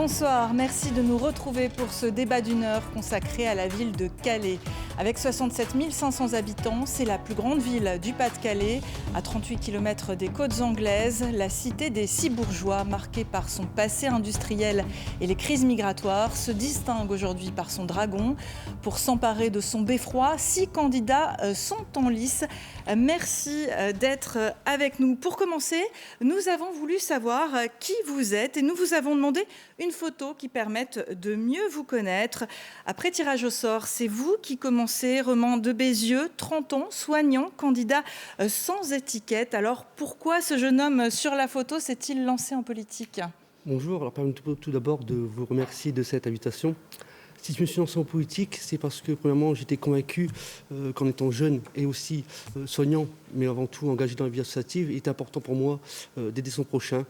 Bonsoir, merci de nous retrouver pour ce débat d'une heure consacré à la ville de Calais. Avec 67 500 habitants, c'est la plus grande ville du Pas-de-Calais. À 38 km des côtes anglaises, la cité des six bourgeois, marquée par son passé industriel et les crises migratoires, se distingue aujourd'hui par son dragon. Pour s'emparer de son beffroi, 6 candidats sont en lice. Merci d'être avec nous. Pour commencer, nous avons voulu savoir qui vous êtes et nous vous avons demandé une photo qui permette de mieux vous connaître. Après tirage au sort, c'est vous qui commencez. Roman de Bézieux, 30 ans, soignant, candidat sans étiquette. Alors pourquoi ce jeune homme sur la photo s'est-il lancé en politique ? Bonjour, alors permettez-moi tout d'abord de vous remercier de cette invitation. Si je me suis lancé en politique, c'est parce que premièrement j'étais convaincu qu'en étant jeune et aussi soignant, mais avant tout engagé dans la vie associative, il était important pour moi d'aider son prochain.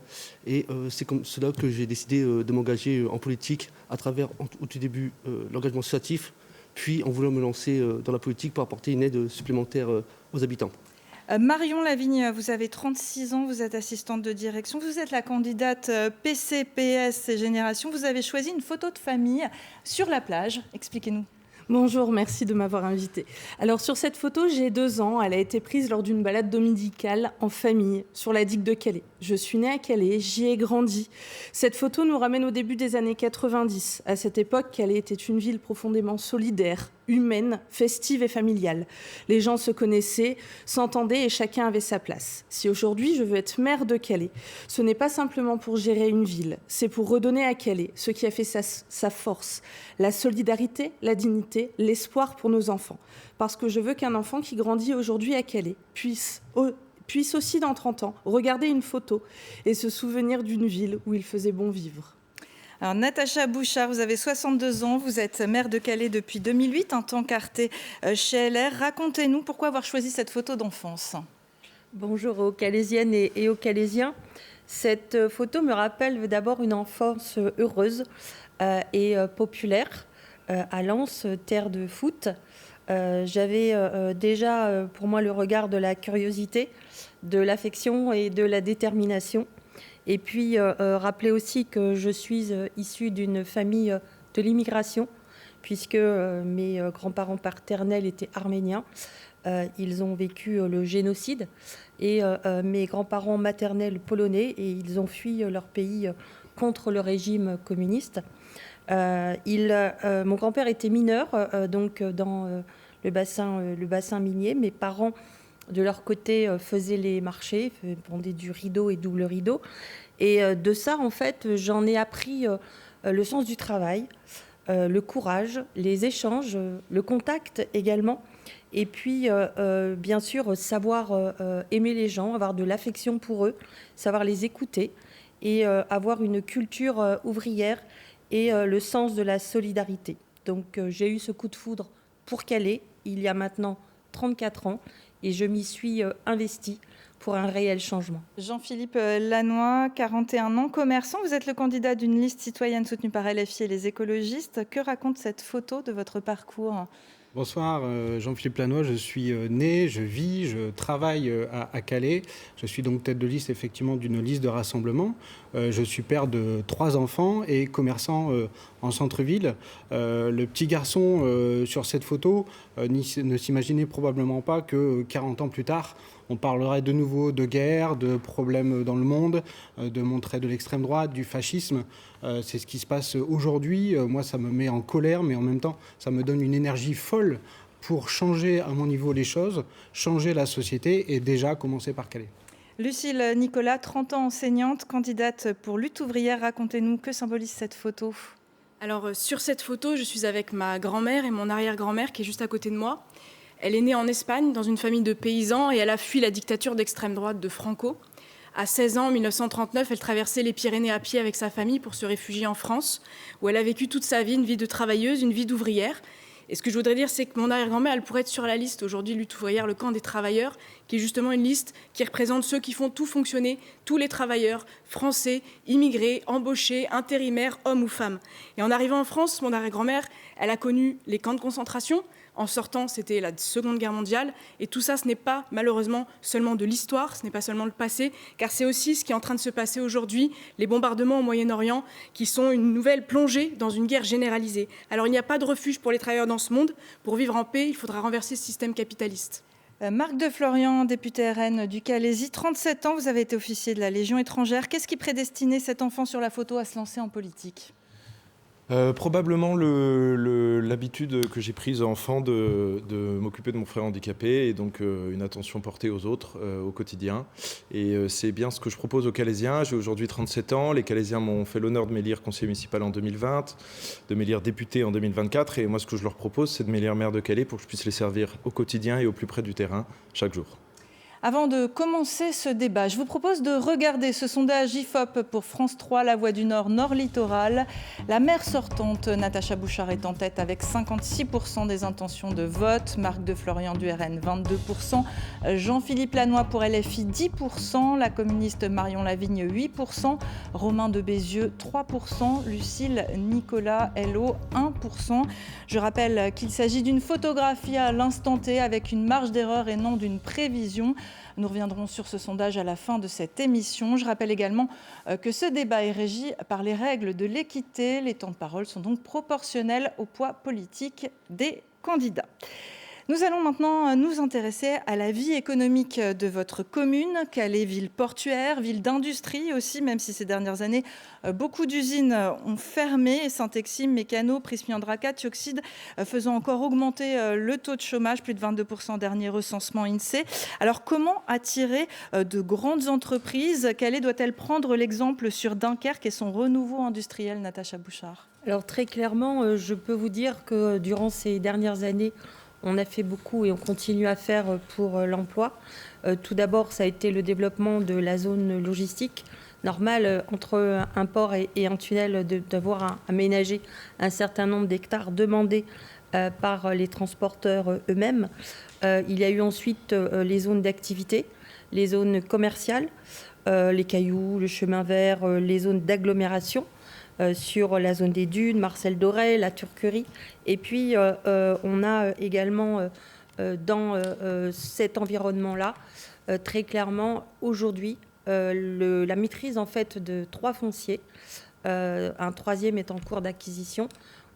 Et c'est comme cela que j'ai décidé de m'engager en politique à travers au tout début l'engagement associatif, puis en voulant me lancer dans la politique pour apporter une aide supplémentaire aux habitants. Marion Lavigne, vous avez 36 ans, vous êtes assistante de direction, vous êtes la candidate PCPS et Génération. Vous avez choisi une photo de famille sur la plage. Expliquez-nous. Bonjour, merci de m'avoir invitée. Alors sur cette photo, j'ai 2 ans. Elle a été prise lors d'une balade dominicale en famille sur la digue de Calais. Je suis née à Calais, j'y ai grandi. Cette photo nous ramène au début des années 90. À cette époque, Calais était une ville profondément solidaire, humaine, festive et familiale. Les gens se connaissaient, s'entendaient et chacun avait sa place. Si aujourd'hui je veux être maire de Calais, ce n'est pas simplement pour gérer une ville, c'est pour redonner à Calais ce qui a fait sa force, la solidarité, la dignité, l'espoir pour nos enfants. Parce que je veux qu'un enfant qui grandit aujourd'hui à Calais puisse aussi dans 30 ans regarder une photo et se souvenir d'une ville où il faisait bon vivre. Alors, Natacha Bouchard, vous avez 62 ans, vous êtes maire de Calais depuis 2008 en tant qu'Arte chez LR. Racontez-nous pourquoi avoir choisi cette photo d'enfance. Bonjour aux Calaisiennes et aux Calaisiens. Cette photo me rappelle d'abord une enfance heureuse et populaire à Lens, terre de foot. J'avais déjà pour moi le regard de la curiosité, de l'affection et de la détermination. Et puis, rappeler aussi que je suis issue d'une famille de l'immigration, puisque mes grands-parents paternels étaient arméniens. Ils ont vécu le génocide. Et mes grands-parents maternels polonais, et ils ont fui leur pays contre le régime communiste. Mon grand-père était mineur, donc dans le bassin minier. Mes parents, de leur côté, faisaient les marchés, vendaient du rideau et double rideau. Et de ça, en fait, j'en ai appris le sens du travail, le courage, les échanges, le contact également. Et puis, bien sûr, savoir aimer les gens, avoir de l'affection pour eux, savoir les écouter et avoir une culture ouvrière et le sens de la solidarité. Donc, j'ai eu ce coup de foudre pour Calais, il y a maintenant 34 ans, et je m'y suis investie pour un réel changement. Jean-Philippe Lannoy, 41 ans, commerçant. Vous êtes le candidat d'une liste citoyenne soutenue par LFI et les écologistes. Que raconte cette photo de votre parcours ? Bonsoir, Jean-Philippe Lannoy, je suis né, je vis, je travaille à Calais. Je suis donc tête de liste effectivement d'une liste de rassemblement. Je suis père de 3 enfants et commerçant en centre-ville. Le petit garçon sur cette photo ne s'imaginait probablement pas que 40 ans plus tard, on parlerait de nouveau de guerre, de problèmes dans le monde, de montrer de l'extrême droite, du fascisme. C'est ce qui se passe aujourd'hui. Moi, ça me met en colère, mais en même temps, ça me donne une énergie folle pour changer à mon niveau les choses, changer la société et déjà commencer par Calais. Lucille Nicolas, 30 ans, enseignante, candidate pour Lutte ouvrière. Racontez-nous, que symbolise cette photo ? Alors, sur cette photo, je suis avec ma grand-mère et mon arrière-grand-mère qui est juste à côté de moi. Elle est née en Espagne, dans une famille de paysans, et elle a fui la dictature d'extrême droite de Franco. À 16 ans, en 1939, elle traversait les Pyrénées à pied avec sa famille pour se réfugier en France, où elle a vécu toute sa vie, une vie de travailleuse, une vie d'ouvrière. Et ce que je voudrais dire, c'est que mon arrière-grand-mère, elle pourrait être sur la liste aujourd'hui, Lutte ouvrière, le camp des travailleurs, qui est justement une liste qui représente ceux qui font tout fonctionner, tous les travailleurs, français, immigrés, embauchés, intérimaires, hommes ou femmes. Et en arrivant en France, mon arrière-grand-mère, elle a connu les camps de concentration. En sortant, c'était la Seconde Guerre mondiale. Et tout ça, ce n'est pas malheureusement seulement de l'histoire, ce n'est pas seulement le passé, car c'est aussi ce qui est en train de se passer aujourd'hui, les bombardements au Moyen-Orient, qui sont une nouvelle plongée dans une guerre généralisée. Alors il n'y a pas de refuge pour les travailleurs dans ce monde. Pour vivre en paix, il faudra renverser ce système capitaliste. Marc de Florian, député RN du Calaisis, 37 ans, vous avez été officier de la Légion étrangère. Qu'est-ce qui prédestinait cet enfant sur la photo à se lancer en politique ? Probablement l'habitude que j'ai prise enfant de m'occuper de mon frère handicapé et donc une attention portée aux autres au quotidien. Et c'est bien ce que je propose aux Calaisiens. J'ai aujourd'hui 37 ans. Les Calaisiens m'ont fait l'honneur de m'élire conseiller municipal en 2020, de m'élire député en 2024. Et moi, ce que je leur propose, c'est de m'élire maire de Calais pour que je puisse les servir au quotidien et au plus près du terrain chaque jour. Avant de commencer ce débat, je vous propose de regarder ce sondage IFOP pour France 3, La Voix du Nord, Nord Littoral. La maire sortante, Natacha Bouchart, est en tête avec 56% des intentions de vote. Marc de Florian du RN, 22%. Jean-Philippe Lannoy pour LFI, 10%. La communiste Marion Lavigne, 8%. Romain de Bézieux, 3%. Lucille Nicolas, LO, 1%. Je rappelle qu'il s'agit d'une photographie à l'instant T avec une marge d'erreur et non d'une prévision. Nous reviendrons sur ce sondage à la fin de cette émission. Je rappelle également que ce débat est régi par les règles de l'équité. Les temps de parole sont donc proportionnels au poids politique des candidats. Nous allons maintenant nous intéresser à la vie économique de votre commune, Calais, ville portuaire, ville d'industrie aussi, même si ces dernières années, beaucoup d'usines ont fermé, Saint-Exime, Mécano, Prismian Dracat, Tioxide, faisant encore augmenter le taux de chômage, plus de 22% dernier recensement INSEE. Alors comment attirer de grandes entreprises ? Calais doit-elle prendre l'exemple sur Dunkerque et son renouveau industriel, Natacha Bouchart ? Alors très clairement, je peux vous dire que durant ces dernières années, on a fait beaucoup et on continue à faire pour l'emploi. Tout d'abord, ça a été le développement de la zone logistique. Normal, entre un port et un tunnel, d'avoir aménagé un certain nombre d'hectares demandés par les transporteurs eux-mêmes. Il y a eu ensuite les zones d'activité, les zones commerciales, les cailloux, le chemin vert, les zones d'agglomération. Sur la zone des dunes, Marcel Doré, la Turquerie. Et puis, on a également dans cet environnement-là, très clairement, aujourd'hui, la maîtrise en fait de 3 fonciers. Un 3e est en cours d'acquisition.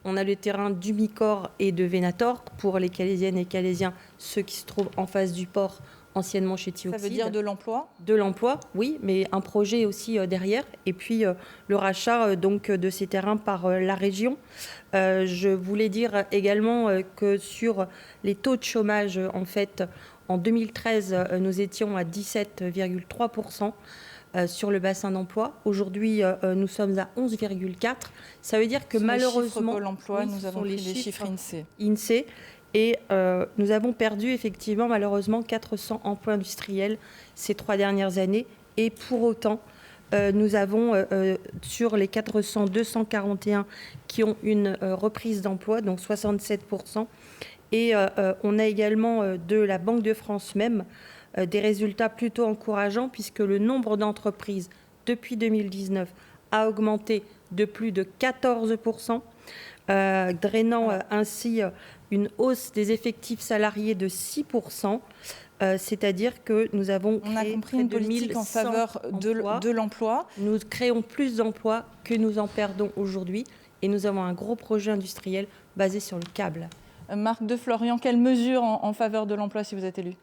On a le terrain du Micor et de Vénator pour les Calaisiennes et Calaisiens, ceux qui se trouvent en face du port, anciennement chez Tioxide. Ça veut dire de l'emploi ? De l'emploi, oui, mais un projet aussi derrière. Et puis le rachat donc de ces terrains par la région. Je voulais dire également que sur les taux de chômage, en fait, en 2013, nous étions à 17,3% sur le bassin d'emploi. Aujourd'hui, nous sommes à 11,4%. Ça veut dire que malheureusement, Pôle emploi, nous avons pris les chiffres INSEE. Et nous avons perdu effectivement malheureusement 400 emplois industriels ces 3 dernières années. Et pour autant, nous avons sur les 400, 241 qui ont une reprise d'emploi, donc 67%. Et on a également de la Banque de France même des résultats plutôt encourageants puisque le nombre d'entreprises depuis 2019 a augmenté de plus de 14%. Drainant ainsi une hausse des effectifs salariés de 6%, c'est-à-dire que nous avons créé, on a compris, une politique en faveur de l'emploi. Nous créons plus d'emplois que nous en perdons aujourd'hui et nous avons un gros projet industriel basé sur le câble. Marc de Florian, quelles mesures en faveur de l'emploi si vous êtes élu ?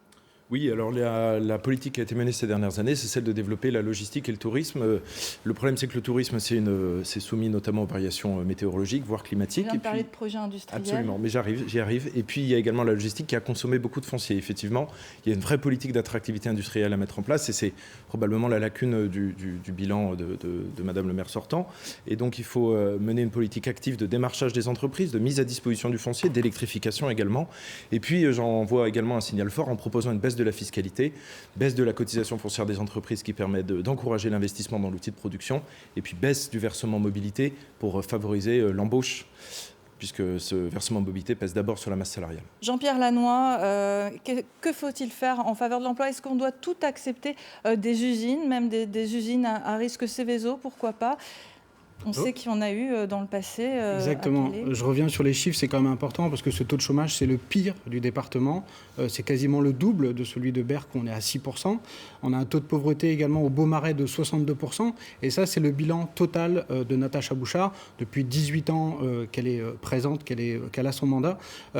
Oui, alors la politique qui a été menée ces dernières années, c'est celle de développer la logistique et le tourisme. Le problème, c'est que le tourisme, c'est soumis notamment aux variations météorologiques, voire climatiques. Je viens de parler de projets industriels. Absolument, mais j'y arrive. Et puis, il y a également la logistique qui a consommé beaucoup de foncier. Effectivement, il y a une vraie politique d'attractivité industrielle à mettre en place et c'est probablement la lacune du bilan de Madame le maire sortant. Et donc, il faut mener une politique active de démarchage des entreprises, de mise à disposition du foncier, d'électrification également. Et puis, j'envoie également un signal fort en proposant une baisse de la fiscalité, baisse de la cotisation foncière des entreprises qui permet d'encourager l'investissement dans l'outil de production et puis baisse du versement mobilité pour favoriser l'embauche puisque ce versement mobilité pèse d'abord sur la masse salariale. Jean-Pierre Lannoy, que faut-il faire en faveur de l'emploi ? Est-ce qu'on doit tout accepter des usines, même des usines à risque Céveso, pourquoi pas ? On sait qu'il y en a eu dans le passé. Exactement. Je reviens sur les chiffres, c'est quand même important parce que ce taux de chômage, c'est le pire du département. C'est quasiment le double de celui de Berck, on est à 6%. On a un taux de pauvreté également au Beaumarais de 62%. Et ça, c'est le bilan total de Natacha Bouchard. Depuis 18 ans qu'elle est présente, qu'elle a son mandat. On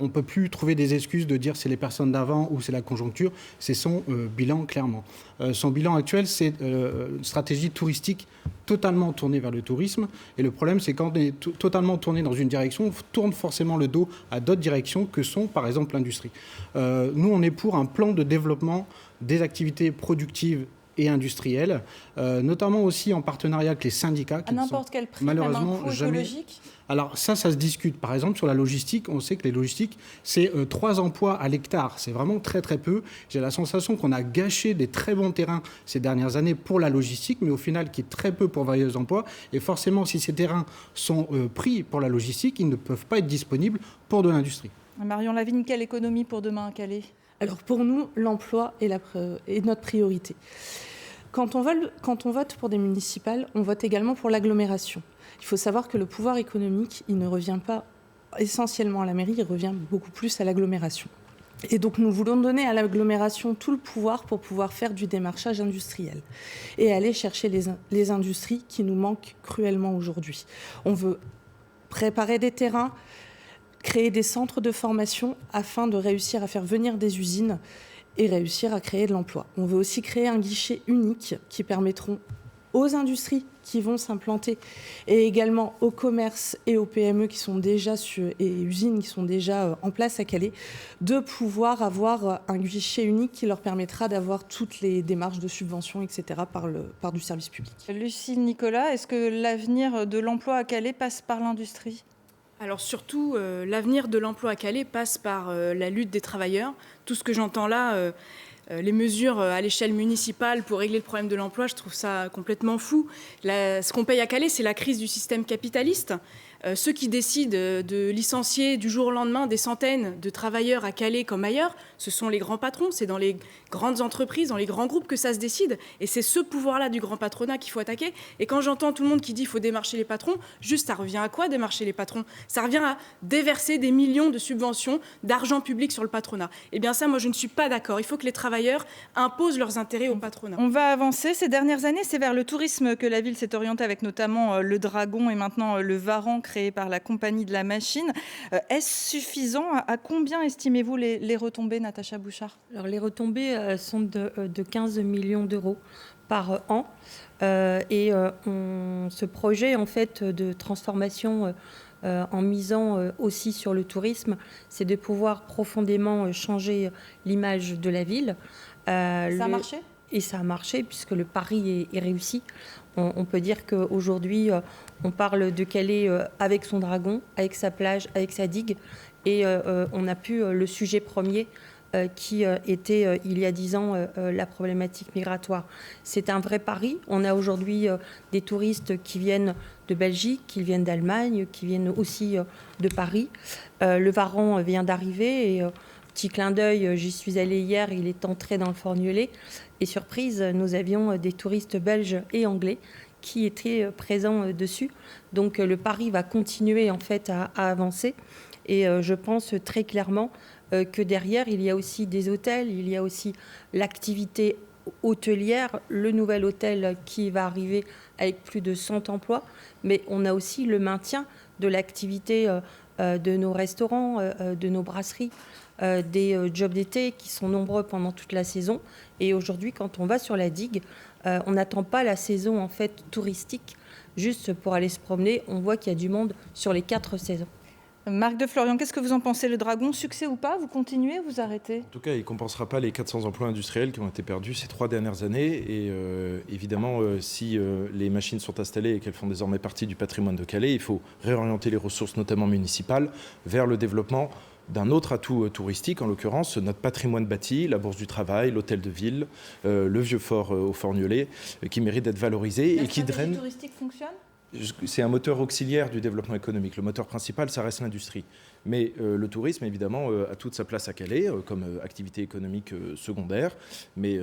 ne peut plus trouver des excuses de dire c'est les personnes d'avant ou c'est la conjoncture. C'est son bilan, clairement. Son bilan actuel, c'est une stratégie touristique totalement tournée vers le tourisme. Et le problème, c'est quand on est totalement tourné dans une direction, on tourne forcément le dos à d'autres directions que sont, par exemple, l'industrie. Nous, on est pour un plan de développement des activités productives et industrielles, notamment aussi en partenariat avec les syndicats. À n'importe quel prix, malheureusement, même un coût écologique. Alors ça se discute. Par exemple, sur la logistique, on sait que les logistiques, c'est 3 emplois à l'hectare. C'est vraiment très, très peu. J'ai la sensation qu'on a gâché des très bons terrains ces dernières années pour la logistique, mais au final, qui est très peu pour varieux emplois. Et forcément, si ces terrains sont pris pour la logistique, ils ne peuvent pas être disponibles pour de l'industrie. Marion Lavigne, quelle économie pour demain à Calais ? Alors pour nous, l'emploi est notre priorité. Quand on vote pour des municipales, on vote également pour l'agglomération. Il faut savoir que le pouvoir économique, il ne revient pas essentiellement à la mairie, il revient beaucoup plus à l'agglomération. Et donc nous voulons donner à l'agglomération tout le pouvoir pour pouvoir faire du démarchage industriel et aller chercher les industries qui nous manquent cruellement aujourd'hui. On veut préparer des terrains, créer des centres de formation afin de réussir à faire venir des usines et réussir à créer de l'emploi. On veut aussi créer un guichet unique qui permettront aux industries qui vont s'implanter et également aux commerces et aux PME qui sont déjà et usines qui sont déjà en place à Calais, de pouvoir avoir un guichet unique qui leur permettra d'avoir toutes les démarches de subvention, etc. par du service public. Lucie Nicolas, est-ce que l'avenir de l'emploi à Calais passe par l'industrie ? Alors surtout, l'avenir de l'emploi à Calais passe par la lutte des travailleurs. Tout ce que j'entends là, les mesures à l'échelle municipale pour régler le problème de l'emploi, je trouve ça complètement fou. Ce qu'on paye à Calais, c'est la crise du système capitaliste. Ceux qui décident de licencier du jour au lendemain des centaines de travailleurs à Calais comme ailleurs, ce sont les grands patrons, c'est dans les grandes entreprises, dans les grands groupes que ça se décide. Et c'est ce pouvoir-là du grand patronat qu'il faut attaquer. Et quand j'entends tout le monde qui dit qu'il faut démarcher les patrons, juste ça revient à quoi démarcher les patrons ? Ça revient à déverser des millions de subventions, d'argent public sur le patronat. Eh bien ça, moi je ne suis pas d'accord. Il faut que les travailleurs imposent leurs intérêts au patronat. On va avancer. Ces dernières années, c'est vers le tourisme que la ville s'est orientée avec notamment le Dragon et maintenant le Varan créé par la compagnie de la Machine. Est-ce suffisant ? À combien estimez-vous les retombées, Natacha Bouchard ? Alors, les retombées sont de 15 millions d'euros par an. Ce projet en fait, de transformation en misant aussi sur le tourisme, c'est de pouvoir profondément changer l'image de la ville. Ça a marché ? Et ça a marché puisque le pari est réussi. On peut dire qu'aujourd'hui, on parle de Calais avec son dragon, avec sa plage, avec sa digue. Et on n'a plus le sujet premier qui était, il y a 10 ans, la problématique migratoire. C'est un vrai pari. On a aujourd'hui des touristes qui viennent de Belgique, qui viennent d'Allemagne, qui viennent aussi de Paris. Le Varan vient d'arriver et... Petit clin d'œil, j'y suis allée hier, il est entré dans le Forgnelet. Et surprise, nous avions des touristes belges et anglais qui étaient présents dessus. Donc le pari va continuer en fait à avancer. Et je pense très clairement que derrière, il y a aussi des hôtels, il y a aussi l'activité hôtelière, le nouvel hôtel qui va arriver avec plus de 100 emplois. Mais on a aussi le maintien de l'activité de nos restaurants, de nos brasseries, des jobs d'été qui sont nombreux pendant toute la saison. Et aujourd'hui, quand on va sur la digue, on n'attend pas la saison en fait touristique juste pour aller se promener. On voit qu'il y a du monde sur les 4 saisons. Marc de Florian, qu'est-ce que vous en pensez ? Le Dragon, succès ou pas ? Vous continuez ? Vous arrêtez ? En tout cas, il ne compensera pas les 400 emplois industriels qui ont été perdus ces 3 dernières années. Et évidemment, si les machines sont installées et qu'elles font désormais partie du patrimoine de Calais, il faut réorienter les ressources, notamment municipales, vers le développement d'un autre atout touristique, en l'occurrence notre patrimoine bâti, la Bourse du Travail, l'hôtel de ville, le vieux fort au Forgnelet, qui mérite d'être valorisé et qui draine. La stratégie touristique fonctionne ? C'est un moteur auxiliaire du développement économique. Le moteur principal, ça reste l'industrie. Mais le tourisme, évidemment, a toute sa place à Calais comme activité économique secondaire, mais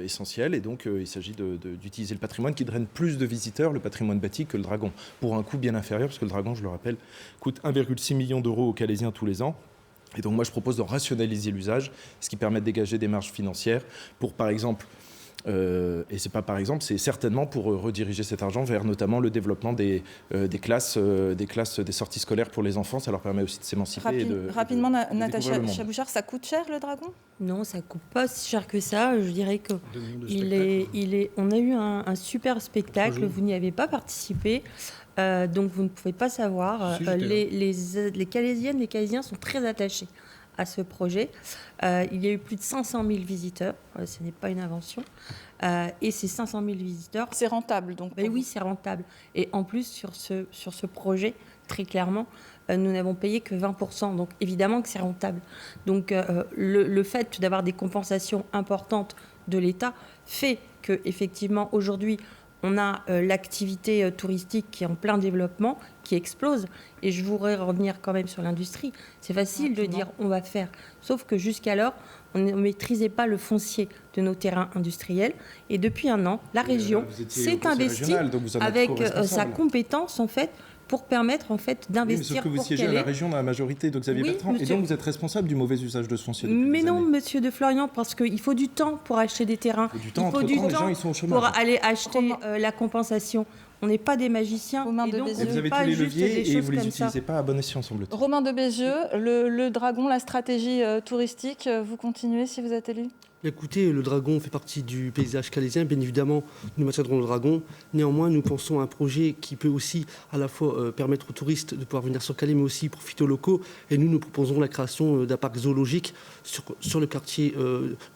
essentielle. Et donc, il s'agit d'utiliser le patrimoine qui draine plus de visiteurs, le patrimoine bâti, que le Dragon, pour un coût bien inférieur, parce que le Dragon, je le rappelle, coûte 1,6 million d'euros aux Calaisiens tous les ans. Et donc, moi, je propose de rationaliser l'usage, ce qui permet de dégager des marges financières pour, par exemple, et c'est pas par exemple, c'est certainement pour rediriger cet argent vers notamment le développement des classes, des sorties scolaires pour les enfants. Ça leur permet aussi de s'émanciper. Rapidement, Natacha Chabouchard, ça coûte cher le Dragon ? Non, ça coûte pas si cher que ça. Je dirais que on a eu un super spectacle. Vous n'y avez pas participé. Donc vous ne pouvez pas savoir. Les Calaisiennes, les Calaisiens sont très attachés à ce projet. Il y a eu plus de 500 000 visiteurs, ce n'est pas une invention, et ces 500 000 visiteurs... C'est rentable donc. Oui, c'est rentable. Et en plus, sur ce projet, très clairement, nous n'avons payé que 20%, donc évidemment que c'est rentable. Donc le fait d'avoir des compensations importantes de l'État fait qu'effectivement, aujourd'hui, on a l'activité touristique qui est en plein développement, qui explose. Et je voudrais revenir quand même sur l'industrie. C'est facile de dire on va faire. Sauf que jusqu'alors, on ne maîtrisait pas le foncier de nos terrains industriels. Et depuis un an, la région s'est investie avec sa compétence, en fait, pour permettre en fait d'investir. Oui, mais sauf que vous siégez à la région dans la majorité, donc Xavier Bertrand, et donc vous êtes responsable du mauvais usage de ce foncier. Mais non, monsieur de Florian, parce qu'il faut du temps pour acheter des terrains. Il faut du temps, les gens, ils sont au chômage. Pour aller acheter la compensation. On n'est pas des magiciens. Romain et donc de Bézieux. Vous avez tous les leviers et vous ne les utilisez pas à bon escient, semble-t-il. Romain de Bézieux, le Dragon, la stratégie touristique, vous continuez si vous êtes élu ? Écoutez, le Dragon fait partie du paysage calaisien. Bien évidemment, nous maintiendrons le Dragon. Néanmoins, nous pensons à un projet qui peut aussi à la fois permettre aux touristes de pouvoir venir sur Calais, mais aussi profiter aux locaux. Et nous proposons la création d'un parc zoologique sur le quartier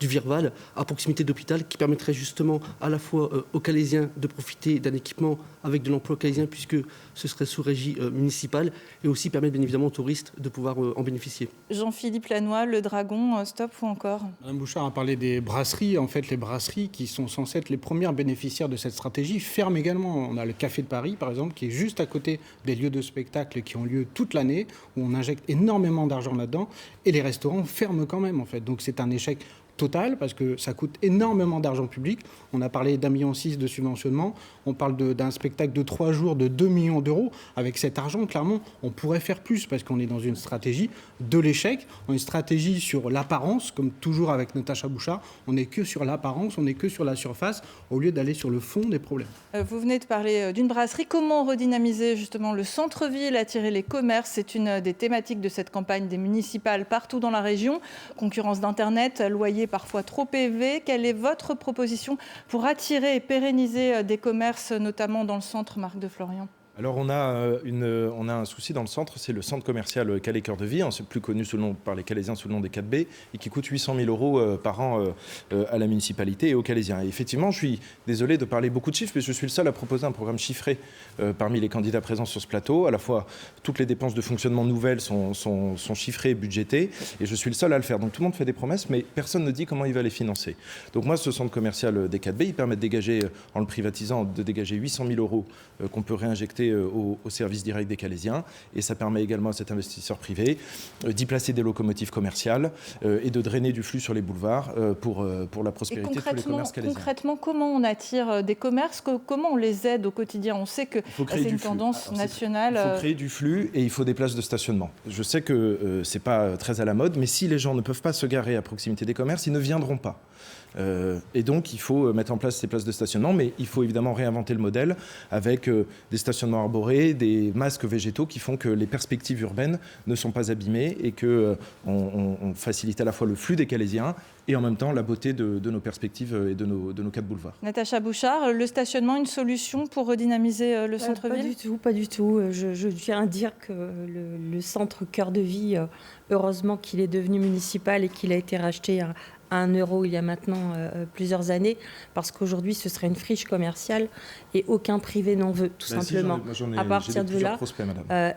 du Virval, à proximité de l'hôpital, qui permettrait justement à la fois aux Calaisiens de profiter d'un équipement avec de l'emploi calaisien, puisque ce serait sous régie municipale, et aussi permettre bien évidemment aux touristes de pouvoir en bénéficier. Jean-Philippe Lannoy, le Dragon, stop ou encore ? Madame Bouchard a parlé des brasseries. En fait, les brasseries qui sont censées être les premières bénéficiaires de cette stratégie ferment également. On a le Café de Paris, par exemple, qui est juste à côté des lieux de spectacle qui ont lieu toute l'année, où on injecte énormément d'argent là-dedans, et les restaurants ferment quand même, en fait. Donc c'est un échec total parce que ça coûte énormément d'argent public. On a parlé d'1,6 million de subventionnement. On parle d'un spectacle de 3 jours de 2 millions d'euros. Avec cet argent, clairement, on pourrait faire plus parce qu'on est dans une stratégie de l'échec, une stratégie sur l'apparence, comme toujours avec Natacha Bouchard. On n'est que sur l'apparence, on n'est que sur la surface, au lieu d'aller sur le fond des problèmes. Vous venez de parler d'une brasserie. Comment redynamiser justement le centre-ville, attirer les commerces ? C'est une des thématiques de cette campagne des municipales partout dans la région. Concurrence d'Internet, loyer parfois trop élevé. Quelle est votre proposition pour attirer et pérenniser des commerces, notamment dans le centre, Marc de Florian ? Alors on a un souci dans le centre, c'est le centre commercial Calais Cœur de Vie, c'est plus connu par les Calaisiens sous le nom des 4B, et qui coûte 800 000 euros par an à la municipalité et aux Calaisiens. Et effectivement, je suis désolé de parler beaucoup de chiffres, mais je suis le seul à proposer un programme chiffré parmi les candidats présents sur ce plateau. À la fois, toutes les dépenses de fonctionnement nouvelles sont chiffrées et budgétées, et je suis le seul à le faire. Donc tout le monde fait des promesses, mais personne ne dit comment il va les financer. Donc moi, ce centre commercial des 4B, il permet de dégager, en le privatisant, de dégager 800 000 euros qu'on peut réinjecter au service direct des Calaisiens, et ça permet également à cet investisseur privé d'y placer des locomotives commerciales et de drainer du flux sur les boulevards pour la prospérité de tous les commerces calaisiens. Concrètement, comment on attire des commerces, comment on les aide au quotidien ? On sait que c'est une tendance nationale. Il faut créer du flux et il faut des places de stationnement. Je sais que c'est pas très à la mode, mais si les gens ne peuvent pas se garer à proximité des commerces, ils ne viendront pas. Et donc il faut mettre en place ces places de stationnement, mais il faut évidemment réinventer le modèle avec des stationnements arborés, des masques végétaux qui font que les perspectives urbaines ne sont pas abîmées et qu'on facilite à la fois le flux des Calaisiens et en même temps la beauté de nos perspectives et de nos 4 boulevards. Natacha Bouchard, le stationnement, une solution pour redynamiser le centre-ville ? Pas du tout. Je tiens à dire que le centre Cœur de Vie, heureusement qu'il est devenu municipal et qu'il a été racheté à 1 euro il y a maintenant plusieurs années, parce qu'aujourd'hui ce serait une friche commerciale et aucun privé n'en veut, tout simplement. À partir de là,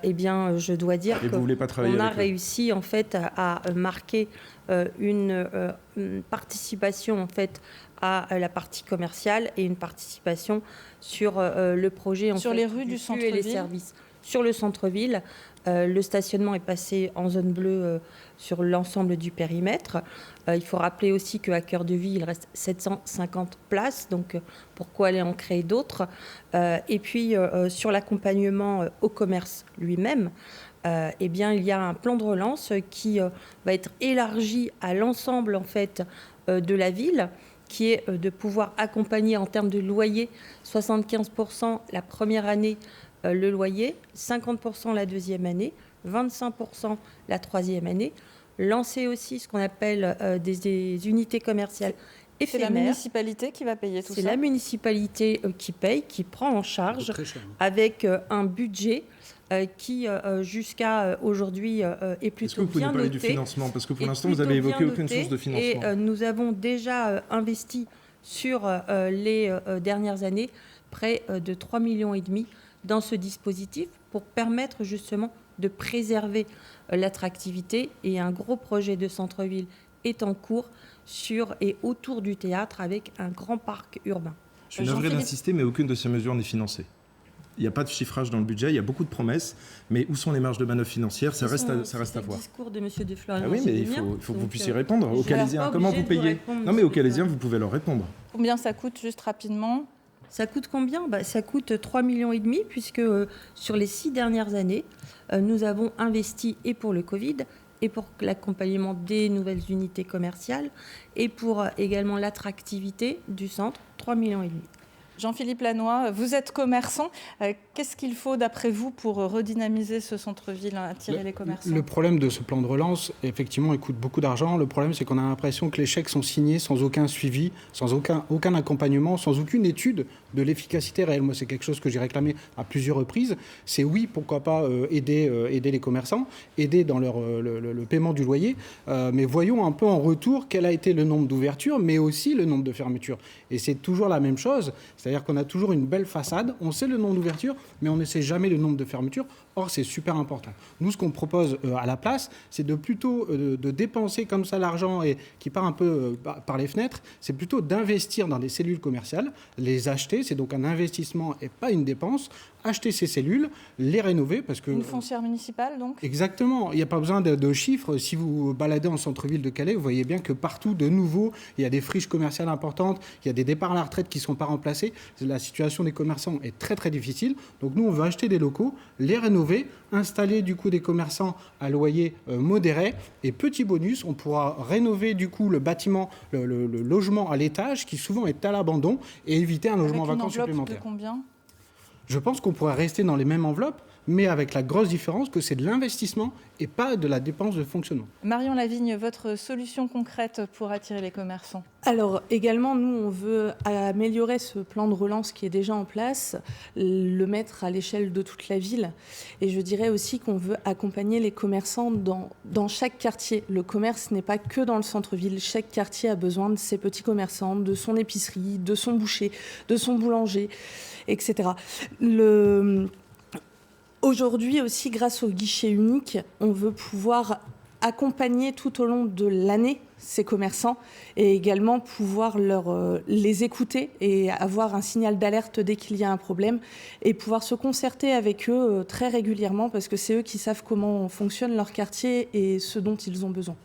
eh bien, je dois dire qu'on a réussi en fait à marquer une participation en fait à la partie commerciale et une participation sur le projet sur les rues du centre-ville et les services. Sur le centre-ville, Le stationnement est passé en zone bleue sur l'ensemble du périmètre. Il faut rappeler aussi qu'à Cœur de Ville, il reste 750 places, donc pourquoi aller en créer d'autres? Et puis, sur l'accompagnement au commerce lui-même, eh bien, il y a un plan de relance qui va être élargi à l'ensemble en fait, de la ville, qui est de pouvoir accompagner en termes de loyer 75% la première année le loyer, 50% la deuxième année, 25% la troisième année. Lancer aussi ce qu'on appelle des unités commerciales éphémères. C'est la municipalité qui va payer tout ça? C'est la municipalité qui paye, qui prend en charge avec un budget qui, jusqu'à aujourd'hui, est plutôt bien noté. Est-ce que vous pouvez nous parler du financement? Parce que pour l'instant, vous n'avez évoqué aucune source de financement. Et nous avons déjà investi sur les dernières années près de 3,5 millions dans ce dispositif pour permettre justement de préserver l'attractivité. Et un gros projet de centre-ville est en cours sur et autour du théâtre avec un grand parc urbain. Je suis navré d'insister, mais aucune de ces mesures n'est financée. Il n'y a pas de chiffrage dans le budget, il y a beaucoup de promesses, mais où sont les marges de manœuvre financières? Ça reste à voir. C'est le discours de M. de Florian. Ah oui, mais il faut que vous puissiez répondre aux Calaisiens. Comment vous payez? Non, mais aux Calaisiens, vous pouvez leur répondre. Combien ça coûte, juste rapidement? Ça coûte combien? Ça coûte 3,5 millions, puisque sur les 6 dernières années, nous avons investi et pour le Covid, et pour l'accompagnement des nouvelles unités commerciales, et pour également l'attractivité du centre, 3,5 millions. Jean-Philippe Lannoy, vous êtes commerçant. Qu'est-ce qu'il faut, d'après vous, pour redynamiser ce centre-ville, attirer les commerçants? Le problème de ce plan de relance, effectivement, il coûte beaucoup d'argent. Le problème, c'est qu'on a l'impression que les chèques sont signés sans aucun suivi, sans aucun accompagnement, sans aucune étude de l'efficacité réelle. Moi, c'est quelque chose que j'ai réclamé à plusieurs reprises. C'est oui, pourquoi pas aider les commerçants, aider dans le paiement du loyer, mais voyons un peu en retour quel a été le nombre d'ouvertures, mais aussi le nombre de fermetures. Et c'est toujours la même chose. C'est-à-dire qu'on a toujours une belle façade, on sait le nombre d'ouvertures, mais on ne sait jamais le nombre de fermetures. Or, c'est super important. Nous, ce qu'on propose à la place, c'est de plutôt de dépenser comme ça l'argent et qui part un peu par les fenêtres, c'est plutôt d'investir dans des cellules commerciales, les acheter, c'est donc un investissement et pas une dépense, acheter ces cellules, les rénover parce que... Une foncière municipale, donc? Exactement. Il n'y a pas besoin de chiffres. Si vous baladez en centre-ville de Calais, vous voyez bien que partout, de nouveau, il y a des friches commerciales importantes, il y a des départs à la retraite qui ne sont pas remplacés. La situation des commerçants est très, très difficile. Donc nous, on veut acheter des locaux, les rénover, installer du coup des commerçants à loyer modéré. Et petit bonus, on pourra rénover du coup le bâtiment, le logement à l'étage qui souvent est à l'abandon et éviter un logement vacant supplémentaire. De combien? Je pense qu'on pourrait rester dans les mêmes enveloppes, mais avec la grosse différence que c'est de l'investissement et pas de la dépense de fonctionnement. Marion Lavigne, votre solution concrète pour attirer les commerçants? Alors également, nous, on veut améliorer ce plan de relance qui est déjà en place, le mettre à l'échelle de toute la ville. Et je dirais aussi qu'on veut accompagner les commerçants dans chaque quartier. Le commerce n'est pas que dans le centre-ville. Chaque quartier a besoin de ses petits commerçants, de son épicerie, de son boucher, de son boulanger, etc. Aujourd'hui aussi, grâce au guichet unique, on veut pouvoir accompagner tout au long de l'année ces commerçants et également pouvoir les écouter et avoir un signal d'alerte dès qu'il y a un problème et pouvoir se concerter avec eux très régulièrement parce que c'est eux qui savent comment fonctionne leur quartier et ce dont ils ont besoin.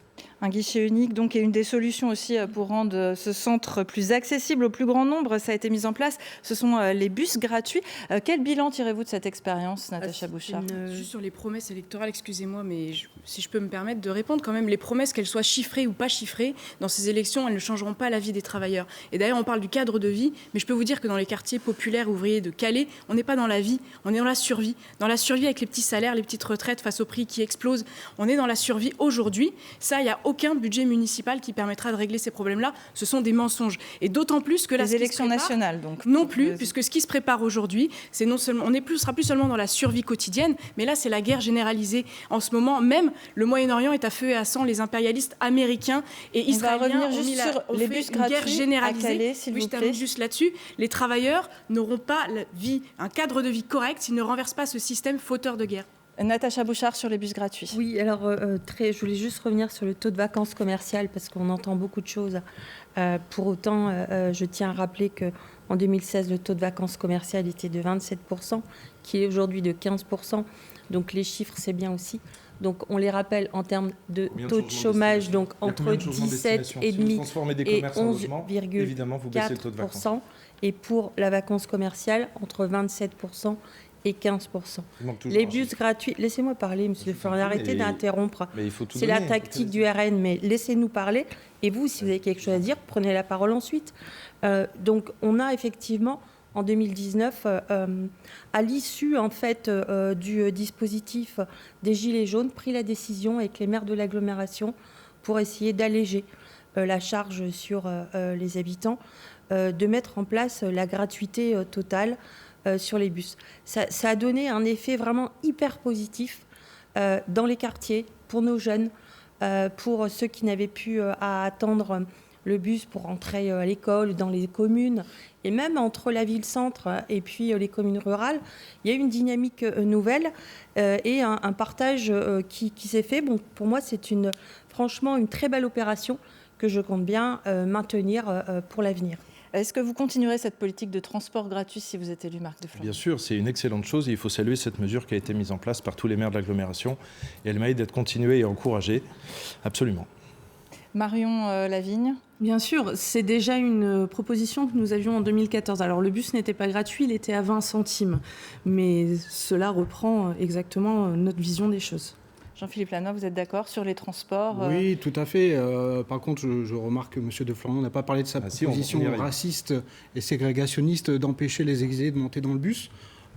Un guichet unique, donc, est une des solutions aussi pour rendre ce centre plus accessible au plus grand nombre. Ça a été mis en place. Ce sont les bus gratuits. Quel bilan tirez-vous de cette expérience, Natacha Bouchard? Juste sur les promesses électorales, excusez-moi, mais si je peux me permettre de répondre quand même, les promesses, qu'elles soient chiffrées ou pas chiffrées, dans ces élections, elles ne changeront pas la vie des travailleurs. Et d'ailleurs, on parle du cadre de vie, mais je peux vous dire que dans les quartiers populaires ouvriers de Calais, on n'est pas dans la vie, on est dans la survie. Dans la survie avec les petits salaires, les petites retraites face au prix qui explosent. On est dans la survie aujourd'hui. Ça, il n'y a aucun budget municipal qui permettra de régler ces problèmes-là. Ce sont des mensonges. Et d'autant plus que les élections nationales, donc. Non plus, puisque ce qui se prépare aujourd'hui, c'est non seulement, sera plus seulement dans la survie quotidienne, mais là, c'est la guerre généralisée. En ce moment, même le Moyen-Orient est à feu et à sang. Les impérialistes américains et israéliens ont mis les bus gratuits une guerre généralisée. À Calais, s'il vous plaît. Je termine juste là-dessus. Les travailleurs n'auront pas un cadre de vie correct s'ils ne renversent pas ce système fauteur de guerre. Natacha Bouchard sur les bus gratuits. Oui, alors je voulais juste revenir sur le taux de vacances commerciales parce qu'on entend beaucoup de choses. Pour autant, je tiens à rappeler qu'en 2016, le taux de vacances commerciales était de 27%, qui est aujourd'hui de 15%. Donc les chiffres, c'est bien aussi. Donc on les rappelle en termes de taux de chômage, donc entre 17,5 et 11,4%. Et pour la vacance commerciale, entre 27% et 15%. Les bus gratuits, laissez-moi parler, monsieur Florian, arrêtez d'interrompre. C'est la tactique du RN, mais laissez-nous parler. Et vous, si vous avez quelque chose à dire, prenez la parole ensuite. Donc on a effectivement, en 2019, à l'issue en fait, du dispositif des Gilets jaunes, pris la décision avec les maires de l'agglomération pour essayer d'alléger la charge sur les habitants, de mettre en place la gratuité totale sur les bus. Ça a donné un effet vraiment hyper positif dans les quartiers, pour nos jeunes, pour ceux qui n'avaient plus à attendre le bus pour entrer à l'école, dans les communes, et même entre la ville-centre et puis les communes rurales. Il y a eu une dynamique nouvelle et un partage qui s'est fait. Bon, pour moi, c'est franchement une très belle opération que je compte bien maintenir pour l'avenir. Est-ce que vous continuerez cette politique de transport gratuit si vous êtes élu, Marc de Florian ? Bien sûr, c'est une excellente chose et il faut saluer cette mesure qui a été mise en place par tous les maires de l'agglomération. Et elle mérite d'être continuée et encouragée. Absolument. Marion Lavigne ? Bien sûr, c'est déjà une proposition que nous avions en 2014. Alors le bus n'était pas gratuit, il était à 20 centimes. Mais cela reprend exactement notre vision des choses. Jean-Philippe Lannoy, vous êtes d'accord sur les transports ? Oui, tout à fait. Par contre, je remarque que M. de Florian n'a pas parlé de sa proposition raciste et ségrégationniste d'empêcher les exilés de monter dans le bus.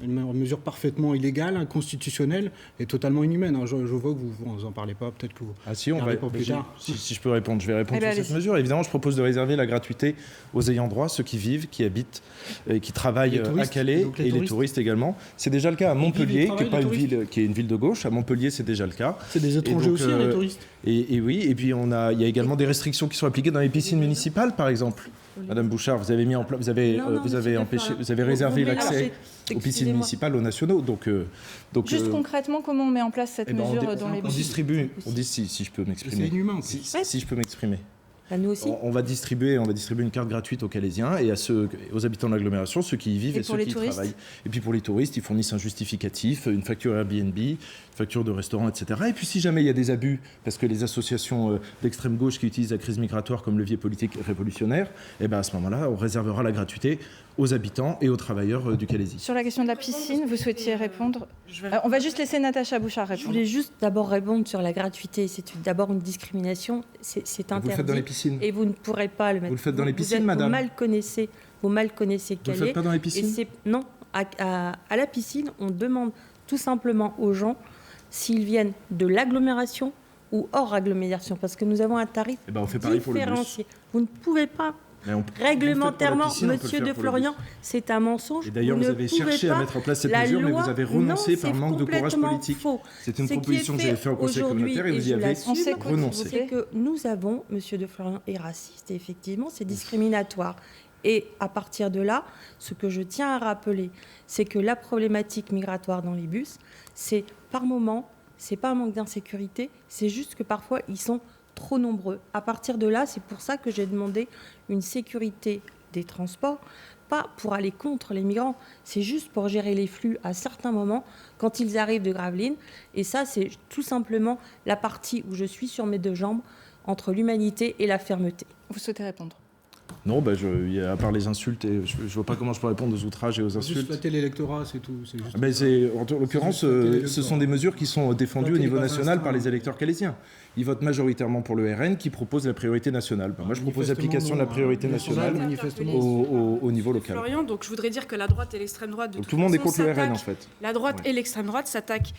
Une mesure parfaitement illégale, inconstitutionnelle et totalement inhumaine. Je vois que vous n'en parlez pas, peut-être que vous... Si je peux répondre, je vais répondre sur cette mesure. Évidemment, je propose de réserver la gratuité aux ayants droit, ceux qui vivent, qui habitent, qui travaillent à Calais et les touristes également. C'est déjà le cas à Montpellier, qui est une ville de gauche. À Montpellier, c'est déjà le cas. C'est des étrangers aussi, les touristes. Et oui, et puis il y a également des restrictions qui sont appliquées dans les piscines municipales, par exemple. Madame Bouchard, vous avez mis en place, vous avez réservé l'accès aux piscines municipales, aux nationaux. Donc juste concrètement, comment on met en place cette mesure dans les bus ? Si je peux m'exprimer. C'est inhumain. Si je peux m'exprimer. Nous aussi. On va distribuer une carte gratuite aux Calaisiens et aux habitants de l'agglomération, ceux qui y vivent et ceux qui y travaillent. Et puis pour les touristes, ils fournissent un justificatif, une facture Airbnb, une facture de restaurant, etc. Et puis si jamais il y a des abus, parce que les associations d'extrême gauche qui utilisent la crise migratoire comme levier politique révolutionnaire, à ce moment-là, on réservera la gratuité aux habitants et aux travailleurs du Calaisis. Sur la question de la piscine, vous souhaitiez répondre ? On va juste laisser Natacha Bouchard répondre. Je voulais juste d'abord répondre sur la gratuité. C'est d'abord une discrimination. C'est interdit. Vous le faites dans les piscines. Et vous ne pourrez pas le mettre. Vous le faites dans les piscines, madame. Vous mal connaissez Calais. Vous le faites pas dans les piscines ? Non. À la piscine, on demande tout simplement aux gens s'ils viennent de l'agglomération ou hors agglomération, parce que nous avons un tarif on fait pareil pour le bus. Vous ne pouvez pas. Réglementairement, monsieur de Florian, c'est un mensonge. Et d'ailleurs, vous avez cherché à mettre en place cette mesure, mais vous avez renoncé par manque de courage politique. C'est une proposition que j'avais faite au Conseil communautaire et vous y avez renoncé. C'est que nous avons, monsieur de Florian est raciste, et effectivement, c'est discriminatoire. Et à partir de là, ce que je tiens à rappeler, c'est que la problématique migratoire dans les bus, c'est par moment, c'est pas un manque d'insécurité, c'est juste que parfois, ils sont trop nombreux. À partir de là, c'est pour ça que j'ai demandé une sécurité des transports, pas pour aller contre les migrants, c'est juste pour gérer les flux à certains moments quand ils arrivent de Gravelines. Et ça, c'est tout simplement la partie où je suis sur mes deux jambes entre l'humanité et la fermeté. Vous souhaitez répondre ? Non, à part les insultes, je ne vois pas comment je peux répondre aux outrages et aux insultes. Juste flatter l'électorat, c'est tout. En l'occurrence, ce sont des mesures qui sont défendues au niveau national par les électeurs calaisiens. Ils votent majoritairement pour le RN qui propose la priorité nationale. Moi, je propose l'application de la priorité nationale au niveau local. Florian, donc je voudrais dire que la droite et l'extrême droite... Donc tout le monde est contre le RN, en fait. La droite et l'extrême droite s'attaquent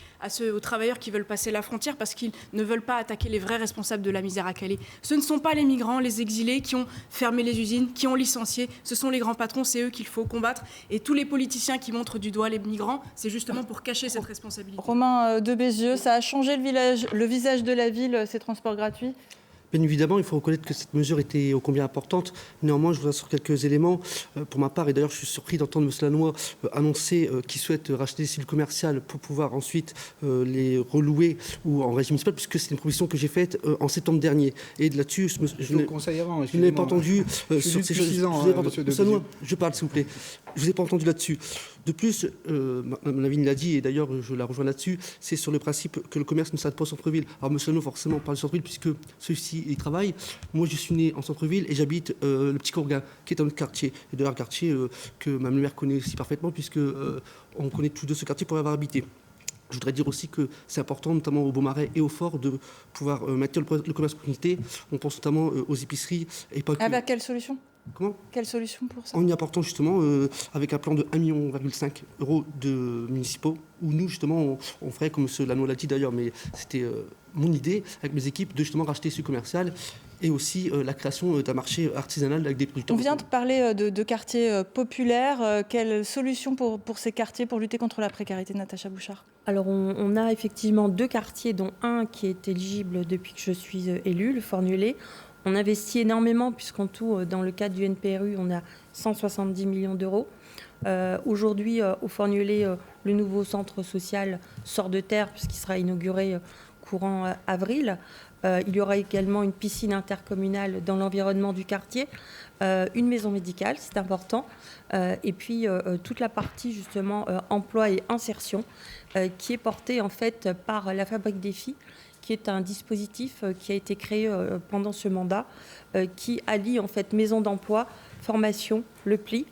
aux travailleurs qui veulent passer la frontière parce qu'ils ne veulent pas attaquer les vrais responsables de la misère à Calais. Ce ne sont pas les migrants, les exilés qui ont fermé les usines, qui ont licencié. Ce sont les grands patrons, c'est eux qu'il faut combattre. Et tous les politiciens qui montrent du doigt les migrants, c'est justement pour cacher cette responsabilité. Romain de Bézieux, ça a changé le visage de la ville, ces transports gratuits ? Bien évidemment, il faut reconnaître que cette mesure était ô combien importante. Néanmoins, je voudrais sur quelques éléments. Pour ma part, et d'ailleurs, je suis surpris d'entendre M. Lannoy annoncer qu'il souhaite racheter des cellules commerciales pour pouvoir ensuite les relouer ou en régie municipale, puisque c'est une proposition que j'ai faite en septembre dernier. Et là-dessus, je n'ai pas entendu sur ces choses. Je parle, s'il vous plaît. Je ne vous ai pas entendu là-dessus. De plus, Mme Lavigne l'a dit, et d'ailleurs je la rejoins là-dessus, c'est sur le principe que le commerce ne s'arrête pas au centre-ville. Alors M. Lannoy, forcément, parle du centre-ville, puisque celui-ci y travaille. Moi, je suis né en centre-ville et j'habite le Petit Courgain, qui est un autre quartier. Et d'ailleurs, un quartier que Mme le maire connaît aussi parfaitement, puisque on connaît tous deux ce quartier pour y avoir habité. Je voudrais dire aussi que c'est important, notamment au Beaumarais et au Fort, de pouvoir maintenir le commerce de proximité. On pense notamment aux épiceries et pas que... Avec quelle solution ? Comment ? Quelle solution pour ça ? En y apportant justement, avec un plan de 1,5 million de municipaux, où nous justement, on ferait, comme M. Lannoy l'a dit d'ailleurs, mais c'était mon idée, avec mes équipes, de justement racheter ce commercial, et aussi la création d'un marché artisanal avec des producteurs. On vient de parler de quartiers populaires. Quelle solution pour ces quartiers pour lutter contre la précarité, Natacha Bouchard ? Alors on a effectivement 2 quartiers, dont un qui est éligible depuis que je suis élue, le Fornulet. On investit énormément, puisqu'en tout, dans le cadre du NPRU, on a 170 millions d'euros. Aujourd'hui, au Fornulet, le nouveau centre social sort de terre, puisqu'il sera inauguré courant avril. Il y aura également une piscine intercommunale dans l'environnement du quartier, une maison médicale, c'est important, et puis toute la partie justement emploi et insertion qui est portée en fait par la Fabrique des Filles, qui est un dispositif qui a été créé pendant ce mandat, qui allie en fait maison d'emploi, formation, le pli.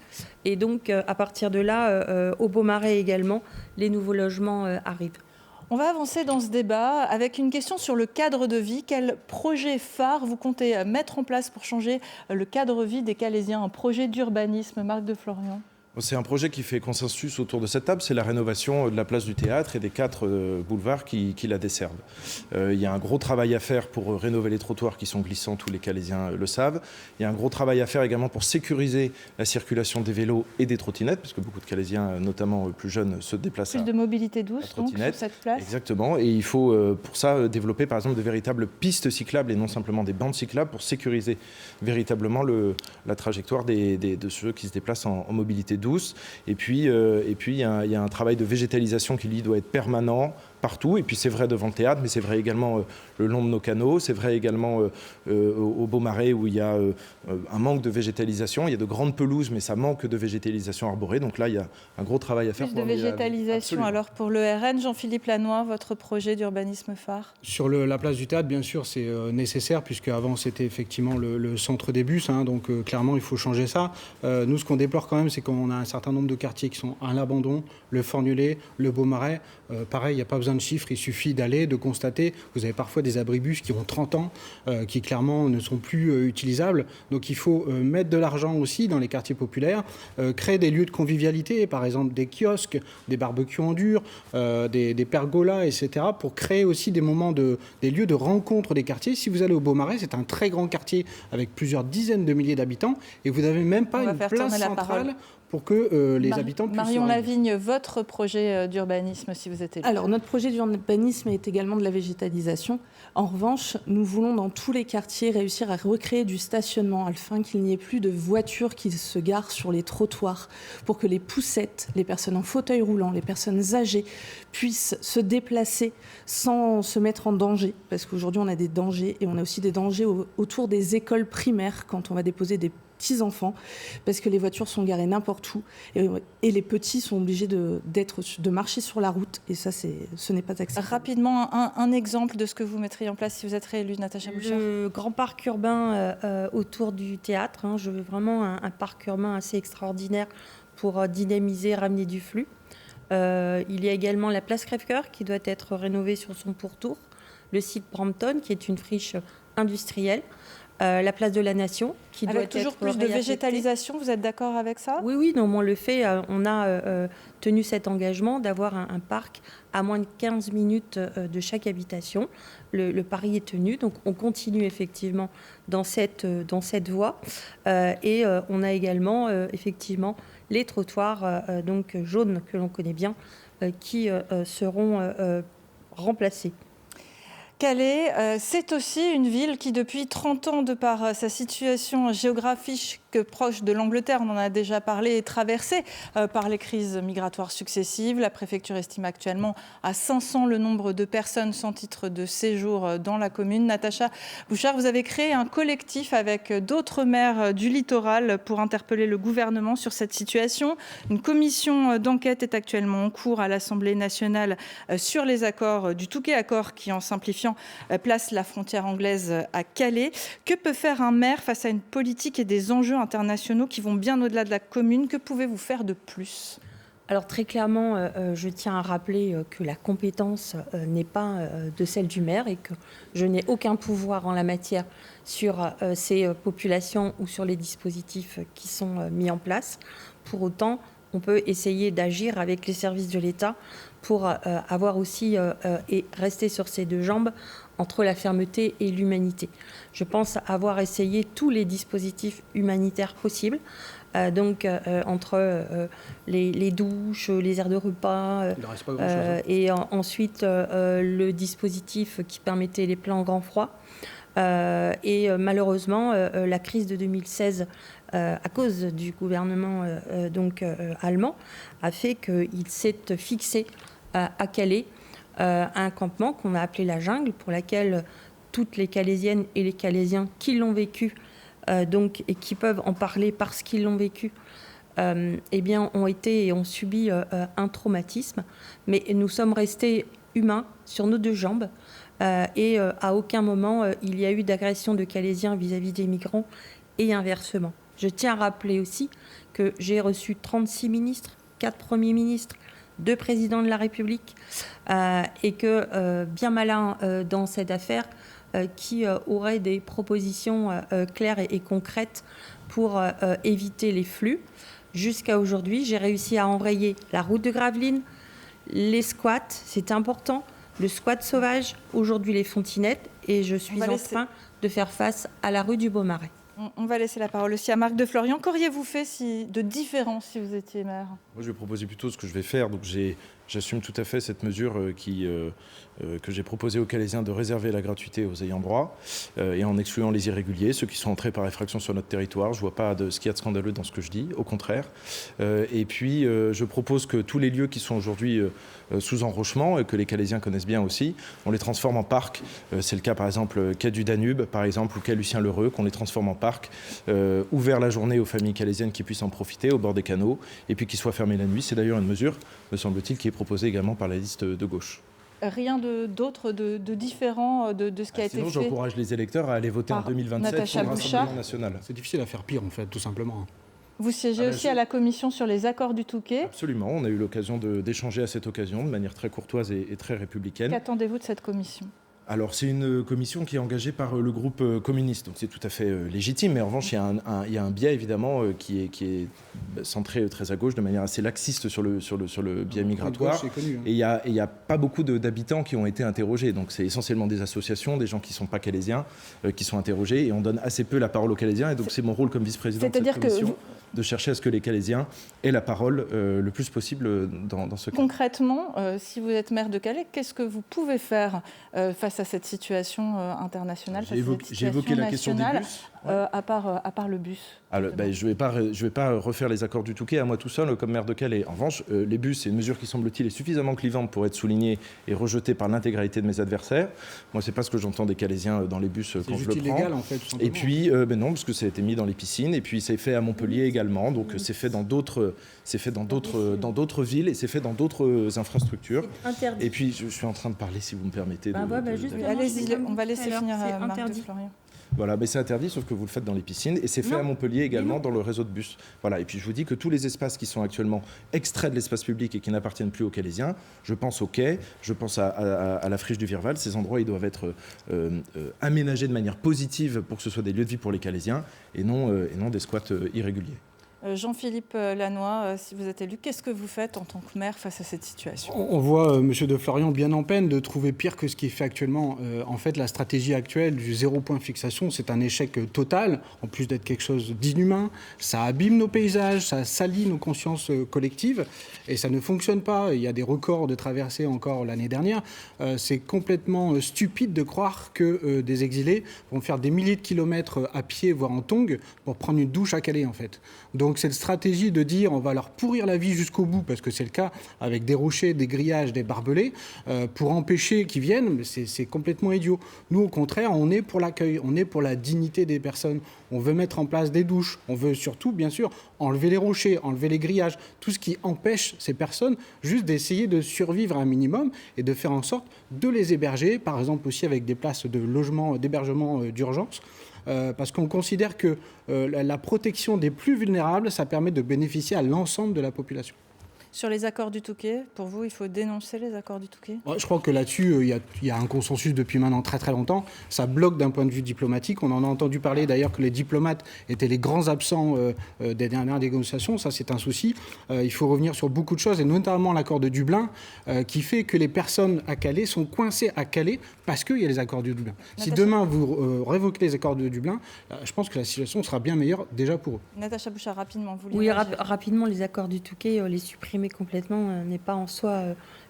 Et donc à partir de là, au Beaumarais également, les nouveaux logements arrivent. On va avancer dans ce débat avec une question sur le cadre de vie. Quel projet phare vous comptez mettre en place pour changer le cadre de vie des Calaisiens ? Un projet d'urbanisme, Marc de Florian. C'est un projet qui fait consensus autour de cette table, c'est la rénovation de la place du Théâtre et des 4 boulevards qui la desservent. Il y a un gros travail à faire pour rénover les trottoirs qui sont glissants, tous les Calaisiens le savent. Il y a un gros travail à faire également pour sécuriser la circulation des vélos et des trottinettes, parce que beaucoup de Calaisiens, notamment plus jeunes, se déplacent plus de mobilité douce donc, sur cette place. Exactement, et il faut pour ça développer par exemple de véritables pistes cyclables et non simplement des bandes cyclables pour sécuriser véritablement la trajectoire de ceux qui se déplacent en mobilité douce. Et puis, il y a un travail de végétalisation qui, lui, doit être permanent partout. Et puis, c'est vrai devant le théâtre, mais c'est vrai également le long de nos canaux. C'est vrai également au Beaumarais où il y a un manque de végétalisation. Il y a de grandes pelouses, mais ça manque de végétalisation arborée. Donc là, il y a un gros travail à faire. Plus de végétalisation alors pour le RN. Jean-Philippe Lannoy, votre projet d'urbanisme phare ? Sur la place du théâtre, bien sûr, c'est nécessaire, puisque avant c'était effectivement le centre des bus. Donc clairement, il faut changer ça. Nous, ce qu'on déplore quand même, c'est qu'on a un certain nombre de quartiers qui sont à l'abandon. Le Fornulet, le Beaumarais. Pareil, il n'y a pas besoin de chiffres, il suffit d'aller, de constater. Vous avez parfois des abribus qui ont 30 ans, qui clairement ne sont plus utilisables. Donc il faut mettre de l'argent aussi dans les quartiers populaires, créer des lieux de convivialité, par exemple des kiosques, des barbecues en dur, des pergolas, etc., pour créer aussi des moments des lieux de rencontre des quartiers. Si vous allez au Beaumarais, c'est un très grand quartier avec plusieurs dizaines de milliers d'habitants, et vous n'avez même pas une place centrale pour que les habitants puissent... Marion Lavigne, votre projet d'urbanisme, si vous êtes élue. Alors, notre projet d'urbanisme est également de la végétalisation. En revanche, nous voulons dans tous les quartiers réussir à recréer du stationnement afin qu'il n'y ait plus de voitures qui se garent sur les trottoirs, pour que les poussettes, les personnes en fauteuil roulant, les personnes âgées puissent se déplacer sans se mettre en danger. Parce qu'aujourd'hui, on a des dangers, et on a aussi des dangers autour des écoles primaires quand on va déposer des petits-enfants, parce que les voitures sont garées n'importe où, et les petits sont obligés de marcher sur la route, et ça, ce n'est pas acceptable. Rapidement, un exemple de ce que vous mettriez en place si vous êtes réélue, Natacha Bouchard. Le grand parc urbain autour du théâtre, je veux vraiment un parc urbain assez extraordinaire pour dynamiser, ramener du flux. Il y a également la place Crève-Cœur qui doit être rénovée sur son pourtour, le site Brampton qui est une friche industrielle, la place de la Nation qui doit être toujours plus de végétalisation, vous êtes d'accord avec ça ? Oui, non, on le fait. On a tenu cet engagement d'avoir un parc à moins de 15 minutes de chaque habitation. Le pari est tenu, donc on continue effectivement dans cette voie. Et on a également effectivement les trottoirs donc jaunes que l'on connaît bien qui seront remplacés. Calais, c'est aussi une ville qui, depuis 30 ans, de par sa situation géographique proche de l'Angleterre, on en a déjà parlé, est traversée par les crises migratoires successives. La préfecture estime actuellement à 500 le nombre de personnes sans titre de séjour dans la commune. Natacha Bouchard, vous avez créé un collectif avec d'autres maires du littoral pour interpeller le gouvernement sur cette situation. Une commission d'enquête est actuellement en cours à l'Assemblée nationale sur les accords du Touquet, accord qui, en simplifiant, place la frontière anglaise à Calais. Que peut faire un maire face à une politique et des enjeux internationaux qui vont bien au-delà de la commune? Que pouvez-vous faire de plus? Alors très clairement, je tiens à rappeler que la compétence n'est pas de celle du maire et que je n'ai aucun pouvoir en la matière sur ces populations ou sur les dispositifs qui sont mis en place. Pour autant, on peut essayer d'agir avec les services de l'État pour avoir aussi et rester sur ses deux jambes entre la fermeté et l'humanité. Je pense avoir essayé tous les dispositifs humanitaires possibles, entre les douches, les aires de repas, et ensuite le dispositif qui permettait les plans grand froid. Et malheureusement, la crise de 2016, à cause du gouvernement allemand, a fait qu'il s'est fixé à Calais un campement qu'on a appelé la jungle, pour laquelle toutes les Calaisiennes et les Calaisiens qui l'ont vécu, et qui peuvent en parler parce qu'ils l'ont vécu, ont été et ont subi un traumatisme. Mais nous sommes restés humains sur nos deux jambes. Et à aucun moment il y a eu d'agression de Calaisiens vis-à-vis des migrants et inversement. Je tiens à rappeler aussi que j'ai reçu 36 ministres, 4 premiers ministres, 2 présidents de la République, et que bien malin dans cette affaire qui aurait des propositions claires et concrètes pour éviter les flux. Jusqu'à aujourd'hui, j'ai réussi à enrayer la route de Gravelines, les squats, c'est important, le squat sauvage, aujourd'hui les fontinettes, et je suis en train de faire face à la rue du Beaumarais. On va laisser la parole aussi à Marc de Florian. Qu'auriez-vous fait de différent si vous étiez maire? Moi, je vais proposer plutôt ce que je vais faire. Donc, j'assume tout à fait cette mesure que j'ai proposée aux Calaisiens de réserver la gratuité aux ayants droit et en excluant les irréguliers, ceux qui sont entrés par effraction sur notre territoire. Je ne vois pas ce qu'il y a de scandaleux dans ce que je dis, au contraire. Et puis, je propose que tous les lieux qui sont aujourd'hui sous enrochement, et que les Calaisiens connaissent bien aussi, on les transforme en parcs. C'est le cas, par exemple, quai du Danube, par exemple, ou quai Lucien Lheureux, qu'on les transforme en parcs, ouverts la journée aux familles calaisiennes qui puissent en profiter, au bord des canaux, et puis qu'ils soient fermés la nuit. C'est d'ailleurs une mesure, me semble-t-il, qui est proposée également par la liste de gauche. Rien d'autre de différent de ce qui a été fait. Sinon, j'encourage les électeurs à aller voter en 2027 Natacha pour le Bouchard. Rassemblement national. C'est difficile à faire pire, en fait, tout simplement. Vous siégez aussi à la commission sur les accords du Touquet. Absolument, on a eu l'occasion d'échanger à cette occasion de manière très courtoise et très républicaine. Qu'attendez-vous de cette commission ? Alors, c'est une commission qui est engagée par le groupe communiste, donc c'est tout à fait légitime, mais en revanche, il y a un biais, évidemment, qui est centré très à gauche, de manière assez laxiste sur le biais migratoire. Et il n'y a pas beaucoup d'habitants qui ont été interrogés, donc c'est essentiellement des associations, des gens qui ne sont pas calaisiens, qui sont interrogés, et on donne assez peu la parole aux Calaisiens, et donc c'est mon rôle comme vice-président de cette commission de chercher à ce que les Calaisiens aient la parole le plus possible dans ce cas. Concrètement, si vous êtes maire de Calais, qu'est-ce que vous pouvez faire face à cette situation internationale, j'ai évoqué la question des bus. À part le bus. Alors, je vais pas refaire les accords du Touquet à moi tout seul comme maire de Calais. En revanche, les bus, c'est une mesure qui semble-t-il est suffisamment clivante pour être soulignée et rejetée par l'intégralité de mes adversaires. Moi, c'est pas ce que j'entends des Calaisiens dans les bus quand je le prends. C'est illégal, en fait, tout simplement. Et puis, non, parce que ça a été mis dans les piscines. Et puis, c'est fait à Montpellier également. Donc, c'est fait dans d'autres villes et c'est fait dans d'autres infrastructures. Interdit. Et puis, je suis en train de parler, si vous me permettez. Allez-y, on va laisser finir Marc de Florian. Voilà, mais c'est interdit, sauf que vous le faites dans les piscines. Et c'est fait à Montpellier également, dans le réseau de bus. Voilà, et puis je vous dis que tous les espaces qui sont actuellement extraits de l'espace public et qui n'appartiennent plus aux Calaisiens, je pense au quai, je pense à la friche du Virval, ces endroits, ils doivent être aménagés de manière positive pour que ce soit des lieux de vie pour les Calaisiens et non des squats irréguliers. Jean-Philippe Lannoy, si vous êtes élu, qu'est-ce que vous faites en tant que maire face à cette situation ? On voit M. de Florian bien en peine de trouver pire que ce qui est fait actuellement. En fait, la stratégie actuelle du 0 point fixation, c'est un échec total, en plus d'être quelque chose d'inhumain. Ça abîme nos paysages, ça salit nos consciences collectives et ça ne fonctionne pas. Il y a des records de traversées encore l'année dernière. C'est complètement stupide de croire que des exilés vont faire des milliers de kilomètres à pied, voire en tongs, pour prendre une douche à Calais, en fait. Donc cette stratégie de dire on va leur pourrir la vie jusqu'au bout, parce que c'est le cas avec des rochers, des grillages, des barbelés, pour empêcher qu'ils viennent, c'est complètement idiot. Nous, au contraire, on est pour l'accueil, on est pour la dignité des personnes. On veut mettre en place des douches, on veut surtout, bien sûr, enlever les rochers, enlever les grillages, tout ce qui empêche ces personnes juste d'essayer de survivre un minimum et de faire en sorte de les héberger, par exemple aussi avec des places de logement, d'hébergement d'urgence. Parce qu'on considère que la protection des plus vulnérables, ça permet de bénéficier à l'ensemble de la population. Sur les accords du Touquet, pour vous, il faut dénoncer les accords du Touquet ? Je crois que là-dessus, il y a un consensus depuis maintenant très très longtemps. Ça bloque d'un point de vue diplomatique. On en a entendu parler d'ailleurs que les diplomates étaient les grands absents des dernières négociations. Ça, c'est un souci. Il faut revenir sur beaucoup de choses, et notamment l'accord de Dublin, qui fait que les personnes à Calais sont coincées à Calais parce qu'il y a les accords de Dublin. Si demain vous révoquez les accords de Dublin, je pense que la situation sera bien meilleure déjà pour eux. Natacha Bouchard, rapidement, vous voulez Oui, rapidement, les accords du Touquet, les supprimer complètement n'est pas en soi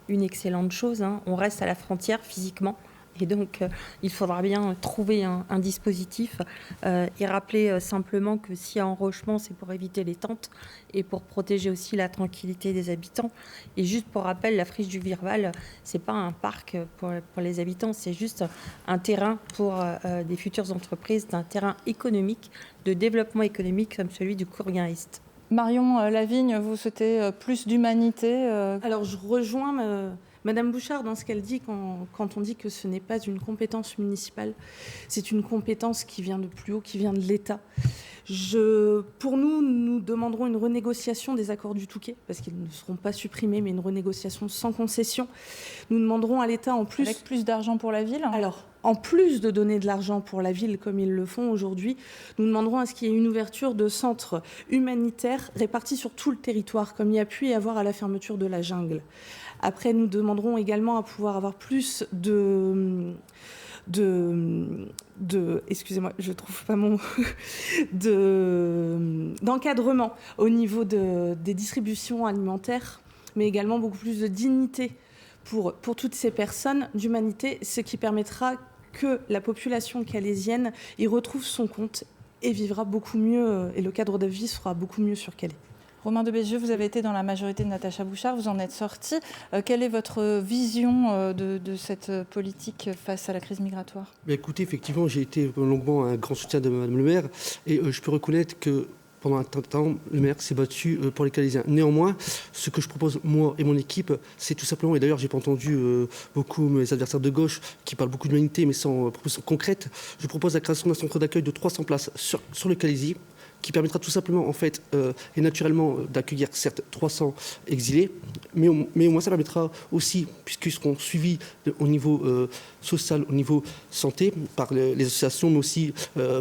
une excellente chose. On reste à la frontière physiquement. Et donc, il faudra bien trouver un dispositif et rappeler simplement que s'il y a enrochement, c'est pour éviter les tentes et pour protéger aussi la tranquillité des habitants. Et juste pour rappel, la friche du Virval, c'est pas un parc pour les habitants, c'est juste un terrain pour des futures entreprises, un terrain économique, de développement économique comme celui du Courguin-Est. Marion Lavigne, vous souhaitez plus d'humanité Alors, je rejoins Madame Bouchard dans ce qu'elle dit quand on dit que ce n'est pas une compétence municipale, c'est une compétence qui vient de plus haut, qui vient de l'État. Pour nous demanderons une renégociation des accords du Touquet, parce qu'ils ne seront pas supprimés, mais une renégociation sans concession. Nous demanderons à l'État en plus... Avec plus d'argent pour la ville ? Alors, en plus de donner de l'argent pour la ville comme ils le font aujourd'hui, nous demanderons à ce qu'il y ait une ouverture de centres humanitaires répartis sur tout le territoire, comme il y a pu y avoir à la fermeture de la jungle. Après, nous demanderons également à pouvoir avoir plus excusez-moi, je trouve pas mon d'encadrement au niveau des distributions alimentaires, mais également beaucoup plus de dignité pour toutes ces personnes, d'humanité, ce qui permettra que la population calaisienne y retrouve son compte et vivra beaucoup mieux, et le cadre de vie sera beaucoup mieux sur Calais. Romain de Bézieux, vous avez été dans la majorité de Natacha Bouchard, vous en êtes sorti. Quelle est votre vision de cette politique face à la crise migratoire ? Écoutez, effectivement, j'ai été longuement un grand soutien de Mme le maire, et je peux reconnaître que pendant un temps, le maire s'est battu pour les Calaisiens. Néanmoins, ce que je propose, moi et mon équipe, c'est tout simplement, et d'ailleurs, j'ai pas entendu beaucoup mes adversaires de gauche qui parlent beaucoup d'humanité, mais sans proposition concrète, je propose la création d'un centre d'accueil de 300 places sur le Calaisis, qui permettra tout simplement, en fait, et naturellement, d'accueillir, certes, 300 exilés, mais au moins ça permettra aussi, puisqu'ils seront suivis au niveau social, au niveau santé, par les associations, mais aussi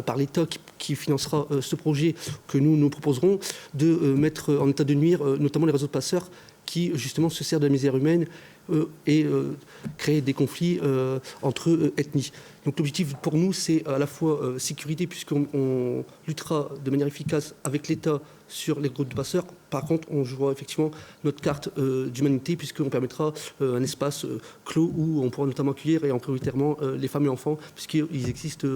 par l'État qui financera ce projet que nous proposerons, de mettre en état de nuire notamment les réseaux de passeurs qui, justement, se servent de la misère humaine et créer des conflits entre ethnies. Donc l'objectif pour nous, c'est à la fois sécurité, puisqu'on luttera de manière efficace avec l'État sur les groupes de passeurs. Par contre, on jouera effectivement notre carte d'humanité, puisqu'on permettra un espace clos où on pourra notamment accueillir, et en prioritairement, les femmes et enfants, puisqu'ils existent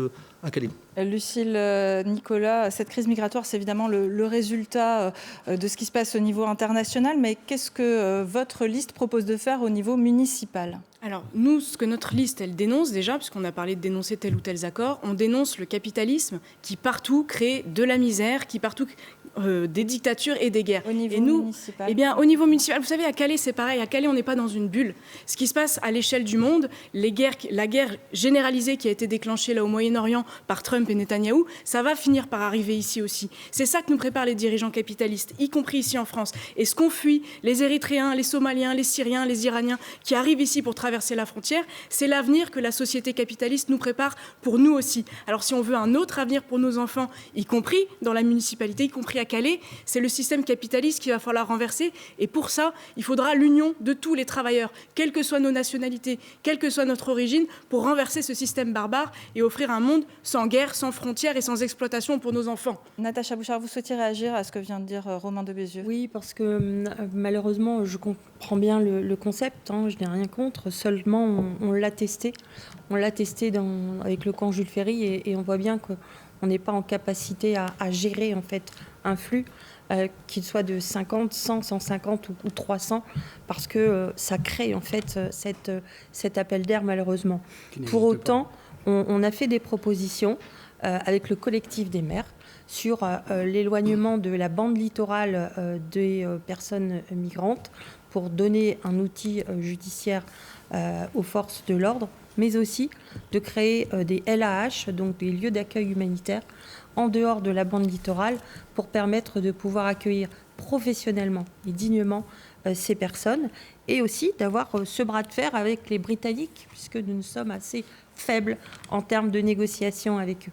à Calais. Lucile Nicolas, cette crise migratoire, c'est évidemment le résultat de ce qui se passe au niveau international, mais qu'est-ce que votre liste propose de faire au niveau municipal ? Alors, nous, ce que notre liste, elle dénonce déjà, puisqu'on a parlé de dénoncer tel ou tel accord, on dénonce le capitalisme qui partout crée de la misère, qui partout des dictatures et des guerres. Au niveau municipal. Eh bien, au niveau municipal, vous savez, à Calais, c'est pareil. À Calais, on n'est pas dans une bulle. Ce qui se passe à l'échelle du monde, la guerre généralisée qui a été déclenchée là au Moyen-Orient par Trump et Netanyahou, ça va finir par arriver ici aussi. C'est ça que nous préparent les dirigeants capitalistes, y compris ici en France. Et ce qu'on fuit, les Érythréens, les Somaliens, les Syriens, les Iraniens, qui arrivent ici pour traverser la frontière, c'est l'avenir que la société capitaliste nous prépare pour nous aussi. Alors si on veut un autre avenir pour nos enfants, y compris dans la municipalité, y compris à à Calais, c'est le système capitaliste qu'il va falloir renverser. Et pour ça, il faudra l'union de tous les travailleurs, quelles que soient nos nationalités, quelle que soit notre origine, pour renverser ce système barbare et offrir un monde sans guerre, sans frontières et sans exploitation pour nos enfants. Natacha Bouchard, vous souhaitez réagir à ce que vient de dire Romain de Bézieux? Oui, parce que malheureusement, je comprends bien le concept, hein, je n'ai rien contre, seulement on l'a testé. On l'a testé avec le camp Jules Ferry et on voit bien qu'on n'est pas en capacité à gérer en fait un flux, qu'il soit de 50, 100, 150 ou 300, parce que ça crée en fait cet appel d'air malheureusement. Pour autant, on a fait des propositions avec le collectif des maires sur l'éloignement de la bande littorale des personnes migrantes pour donner un outil judiciaire aux forces de l'ordre, mais aussi de créer des LAH, donc des lieux d'accueil humanitaire, en dehors de la bande littorale pour permettre de pouvoir accueillir professionnellement et dignement ces personnes et aussi d'avoir ce bras de fer avec les Britanniques puisque nous sommes assez faibles en termes de négociations avec eux.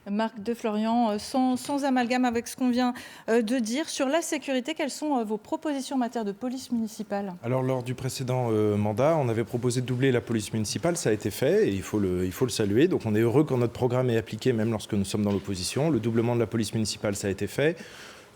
Marc de Florian, sans amalgame avec ce qu'on vient de dire sur la sécurité, quelles sont vos propositions en matière de police municipale? Alors lors du précédent mandat, on avait proposé de doubler la police municipale, ça a été fait et il faut le saluer. Donc on est heureux quand notre programme est appliqué même lorsque nous sommes dans l'opposition. Le doublement de la police municipale, ça a été fait.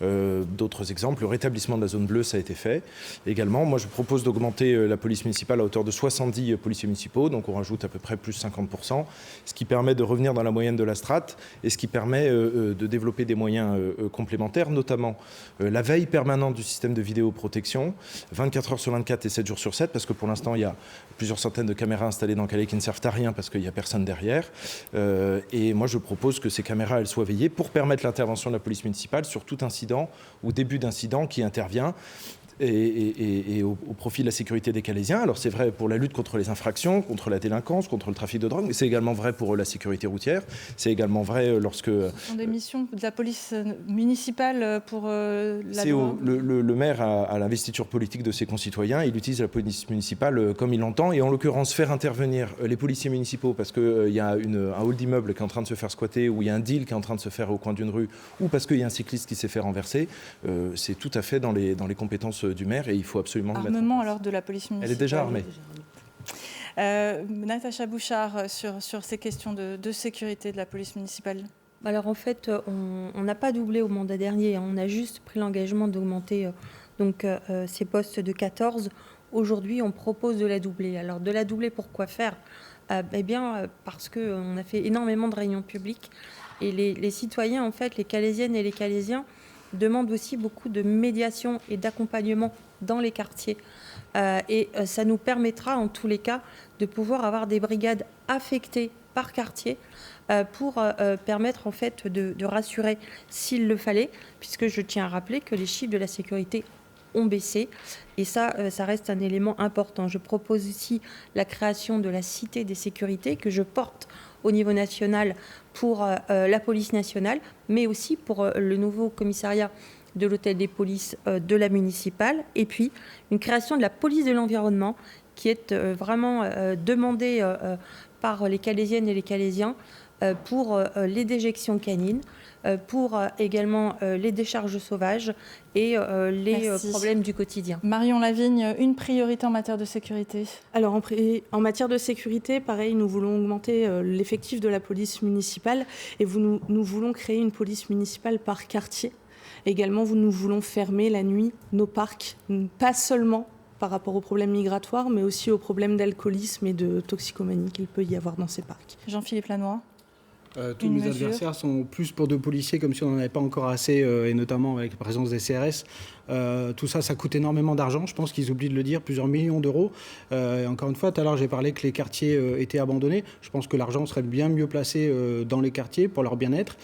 D'autres exemples, le rétablissement de la zone bleue, ça a été fait. Également, moi je propose d'augmenter la police municipale à hauteur de 70 policiers municipaux, donc on rajoute à peu près plus 50%, ce qui permet de revenir dans la moyenne de la strate et ce qui permet de développer des moyens complémentaires, notamment la veille permanente du système de vidéoprotection, 24 heures sur 24 et 7 jours sur 7, parce que pour l'instant il y a plusieurs centaines de caméras installées dans Calais qui ne servent à rien parce qu'il n'y a personne derrière. Et moi je propose que ces caméras elles soient veillées pour permettre l'intervention de la police municipale sur tout incident ou début d'incident qui intervient et au profit de la sécurité des Calaisiens. Alors c'est vrai pour la lutte contre les infractions, contre la délinquance, contre le trafic de drogue, mais c'est également vrai pour la sécurité routière. C'est également vrai lorsque... Ce sont des missions de la police municipale pour la loi. Le maire a l'investiture politique de ses concitoyens. Il utilise la police municipale comme il l'entend. Et en l'occurrence, faire intervenir les policiers municipaux parce qu'il y a un hall d'immeuble qui est en train de se faire squatter ou il y a un deal qui est en train de se faire au coin d'une rue ou parce qu'il y a un cycliste qui s'est fait renverser, c'est tout à fait dans les compétences du maire et il faut absolument le mettre en place. Armement alors de la police municipale. Elle est déjà armée. Natacha Bouchard, sur ces questions de sécurité de la police municipale. Alors en fait, on n'a pas doublé au mandat dernier, on a juste pris l'engagement d'augmenter ces postes de 14. Aujourd'hui, on propose de la doubler. Alors de la doubler, pourquoi faire ? Eh bien, parce qu'on a fait énormément de réunions publiques et les citoyens, en fait, les Calaisiennes et les Calaisiens, demande aussi beaucoup de médiation et d'accompagnement dans les quartiers. Et ça nous permettra, en tous les cas, de pouvoir avoir des brigades affectées par quartier pour permettre, en fait, de rassurer s'il le fallait, puisque je tiens à rappeler que les chiffres de la sécurité ont baissé. Et ça reste un élément important. Je propose aussi la création de la Cité des sécurités que je porte au niveau national pour la police nationale, mais aussi pour le nouveau commissariat de l'hôtel des polices de la municipale, et puis une création de la police de l'environnement qui est vraiment demandée par les Calaisiennes et les Calaisiens pour les déjections canines, pour également les décharges sauvages et les problèmes du quotidien. Marion Lavigne, une priorité en matière de sécurité? Alors en matière de sécurité, pareil, nous voulons augmenter l'effectif de la police municipale et nous voulons créer une police municipale par quartier. Également, nous voulons fermer la nuit nos parcs, pas seulement par rapport aux problèmes migratoires, mais aussi aux problèmes d'alcoolisme et de toxicomanie qu'il peut y avoir dans ces parcs. Jean-Philippe Lannoy. Tous mes adversaires sont plus pour 2 policiers, comme si on n'en avait pas encore assez, et notamment avec la présence des CRS. Tout ça, ça coûte énormément d'argent. Je pense qu'ils oublient de le dire, plusieurs millions d'euros. Encore une fois, tout à l'heure, j'ai parlé que les quartiers étaient abandonnés. Je pense que l'argent serait bien mieux placé dans les quartiers pour leur bien-être.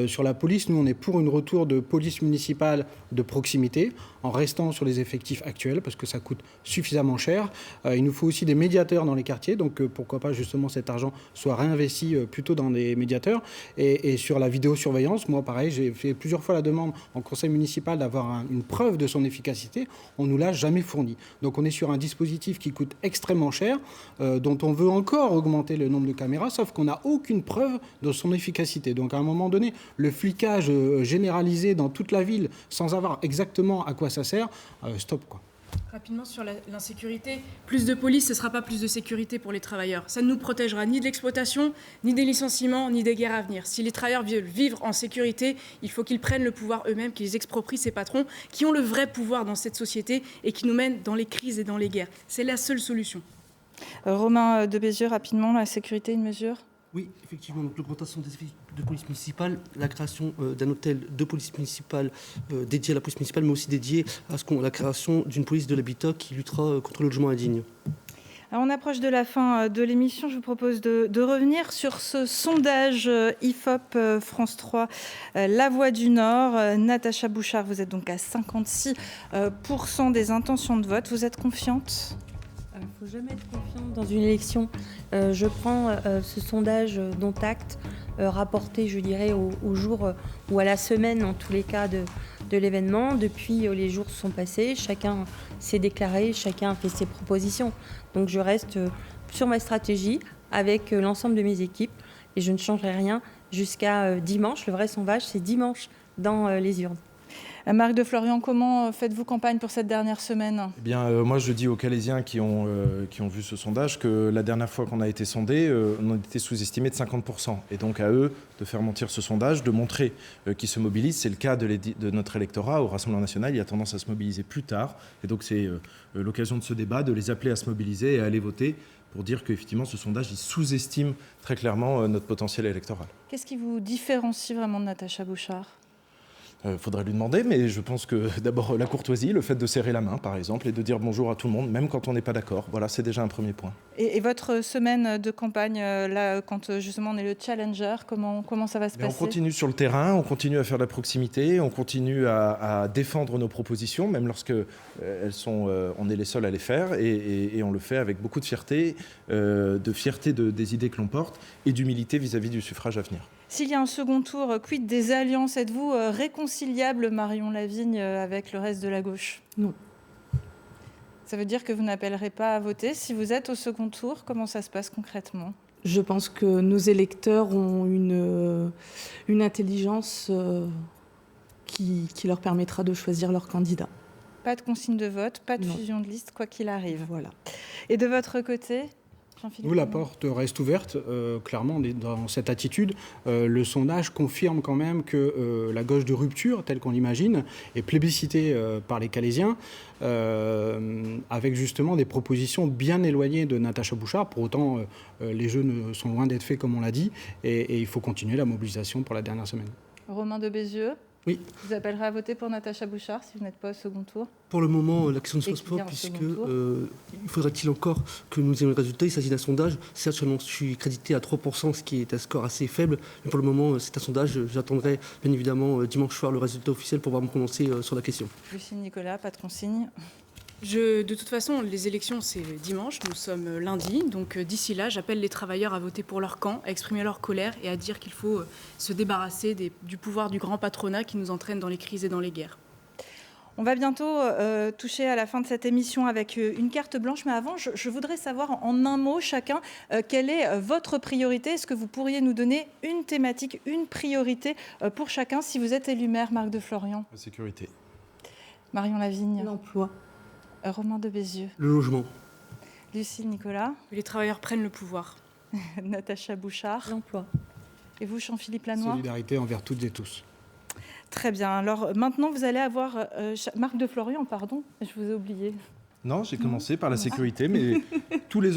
Sur la police, nous, on est pour une retour de police municipale de proximité, en restant sur les effectifs actuels, parce que ça coûte suffisamment cher. Il nous faut aussi des médiateurs dans les quartiers, donc pourquoi pas justement cet argent soit réinvesti plutôt dans des médiateurs. Et sur la vidéosurveillance, moi pareil, j'ai fait plusieurs fois la demande en conseil municipal d'avoir une preuve de son efficacité. On ne nous l'a jamais fourni. Donc on est sur un dispositif qui coûte extrêmement cher, dont on veut encore augmenter le nombre de caméras, sauf qu'on n'a aucune preuve de son efficacité. Donc à un moment donné, le flicage généralisé dans toute la ville sans savoir exactement à quoi ça sert, stop quoi. Rapidement sur l'insécurité, plus de police, ce ne sera pas plus de sécurité pour les travailleurs. Ça ne nous protégera ni de l'exploitation, ni des licenciements, ni des guerres à venir. Si les travailleurs veulent vivre en sécurité, il faut qu'ils prennent le pouvoir eux-mêmes, qu'ils exproprient ces patrons qui ont le vrai pouvoir dans cette société et qui nous mènent dans les crises et dans les guerres. C'est la seule solution. Romain de Bézieux, rapidement, la sécurité, une mesure ? Oui, effectivement, donc l'augmentation des effectifs de police municipale, la création d'un hôtel de police municipale dédié à la police municipale, mais aussi dédié à la création d'une police de l'habitat qui luttera contre le logement indigne. Alors on approche de la fin de l'émission. Je vous propose de revenir sur ce sondage IFOP France 3, La Voix du Nord. Natacha Bouchard, vous êtes donc à 56% des intentions de vote. Vous êtes confiante ? Il ne faut jamais être confiante dans une élection. Je prends ce sondage dont acte, rapporté, je dirais, au jour ou à la semaine, en tous les cas, de l'événement. Depuis, les jours sont passés, chacun s'est déclaré, chacun a fait ses propositions. Donc je reste sur ma stratégie avec l'ensemble de mes équipes et je ne changerai rien jusqu'à dimanche. Le vrai sondage, c'est dimanche dans les urnes. Marc de Florian, comment faites-vous campagne pour cette dernière semaine ? Eh bien, moi, je dis aux Calaisiens qui ont vu ce sondage que la dernière fois qu'on a été sondé, on a été sous-estimé de 50%. Et donc, à eux de faire mentir ce sondage, de montrer qu'ils se mobilisent. C'est le cas de notre électorat. Au Rassemblement national, il a tendance à se mobiliser plus tard. Et donc, c'est l'occasion de ce débat, de les appeler à se mobiliser et à aller voter pour dire qu'effectivement, ce sondage, il sous-estime très clairement notre potentiel électoral. Qu'est-ce qui vous différencie vraiment de Natacha Bouchard ? Faudrait lui demander, mais je pense que d'abord la courtoisie, le fait de serrer la main par exemple et de dire bonjour à tout le monde, même quand on n'est pas d'accord, voilà, c'est déjà un premier point. Et votre semaine de campagne, là, quand justement on est le challenger, comment ça va se passer ? On continue sur le terrain, on continue à faire de la proximité, on continue à défendre nos propositions, même lorsque on est les seuls à les faire, et on le fait avec beaucoup de fierté des idées que l'on porte et d'humilité vis-à-vis du suffrage à venir. S'il y a un second tour, quid des alliances ? Êtes-vous réconciliable, Marion Lavigne, avec le reste de la gauche ? Non. Ça veut dire que vous n'appellerez pas à voter. Si vous êtes au second tour, comment ça se passe concrètement ? Je pense que nos électeurs ont une intelligence qui leur permettra de choisir leur candidat. Pas de consigne de vote, pas de fusion de liste, quoi qu'il arrive. Voilà. Et de votre côté ? Nous, la porte reste ouverte. Clairement, on est dans cette attitude. Le sondage confirme quand même que la gauche de rupture, telle qu'on l'imagine, est plébiscitée par les Calaisiens, avec justement des propositions bien éloignées de Natacha Bouchard. Pour autant, les jeux sont loin d'être faits, comme on l'a dit, et il faut continuer la mobilisation pour la dernière semaine. Romain de Bézieux ? Oui. Vous appellerez à voter pour Natacha Bouchard si vous n'êtes pas au second tour ? Pour le moment, la question ne se pose pas, puisque il faudra-t-il encore que nous ayons le résultat. Il s'agit d'un sondage. Certes, je suis crédité à 3%, ce qui est un score assez faible. Mais pour le moment, c'est un sondage. J'attendrai bien évidemment dimanche soir le résultat officiel pour pouvoir me prononcer sur la question. Lucille Nicolas, pas de consigne ? De toute façon, les élections, c'est dimanche, nous sommes lundi. Donc d'ici là, j'appelle les travailleurs à voter pour leur camp, à exprimer leur colère et à dire qu'il faut se débarrasser du pouvoir du grand patronat qui nous entraîne dans les crises et dans les guerres. On va bientôt toucher à la fin de cette émission avec une carte blanche. Mais avant, je voudrais savoir en un mot chacun quelle est votre priorité. Est-ce que vous pourriez nous donner une thématique, une priorité pour chacun si vous êtes élu maire, Marc de Florian ? La sécurité. Marion Lavigne. L'emploi. Romain de Bézieux. Le logement. Lucille Nicolas. Les travailleurs prennent le pouvoir. Natacha Bouchard. L'emploi. Et vous, Jean-Philippe Lannoy ? Solidarité envers toutes et tous. Très bien. Alors maintenant, vous allez avoir... Marc de Florian, pardon, je vous ai oublié. Non, j'ai commencé par la sécurité, mais tous les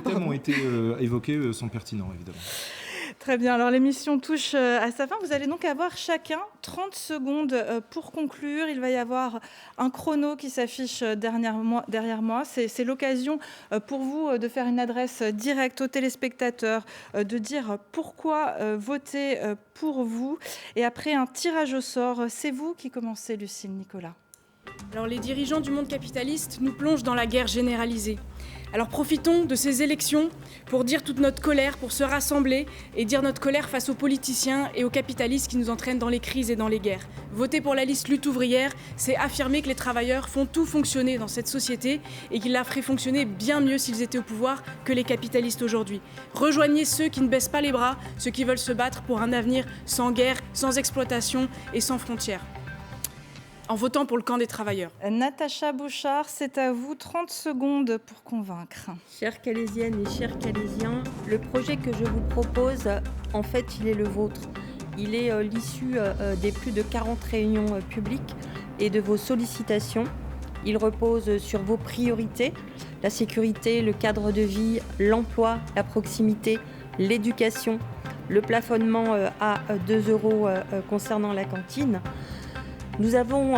thèmes ont été évoqués, sont pertinents, évidemment. Très bien, alors l'émission touche à sa fin. Vous allez donc avoir chacun 30 secondes pour conclure. Il va y avoir un chrono qui s'affiche derrière moi. C'est l'occasion pour vous de faire une adresse directe aux téléspectateurs, de dire pourquoi voter pour vous. Et après un tirage au sort, c'est vous qui commencez, Lucille Nicolas. Alors les dirigeants du monde capitaliste nous plongent dans la guerre généralisée. Alors profitons de ces élections pour dire toute notre colère, pour se rassembler et dire notre colère face aux politiciens et aux capitalistes qui nous entraînent dans les crises et dans les guerres. Voter pour la liste lutte ouvrière, c'est affirmer que les travailleurs font tout fonctionner dans cette société et qu'ils la feraient fonctionner bien mieux s'ils étaient au pouvoir que les capitalistes aujourd'hui. Rejoignez ceux qui ne baissent pas les bras, ceux qui veulent se battre pour un avenir sans guerre, sans exploitation et sans frontières, en votant pour le camp des travailleurs. Natacha Bouchard, c'est à vous, 30 secondes pour convaincre. Chères Calésiennes et chers Calésiens, le projet que je vous propose, en fait, il est le vôtre. Il est l'issue des plus de 40 réunions publiques et de vos sollicitations. Il repose sur vos priorités, la sécurité, le cadre de vie, l'emploi, la proximité, l'éducation, le plafonnement à 2 € concernant la cantine. Nous avons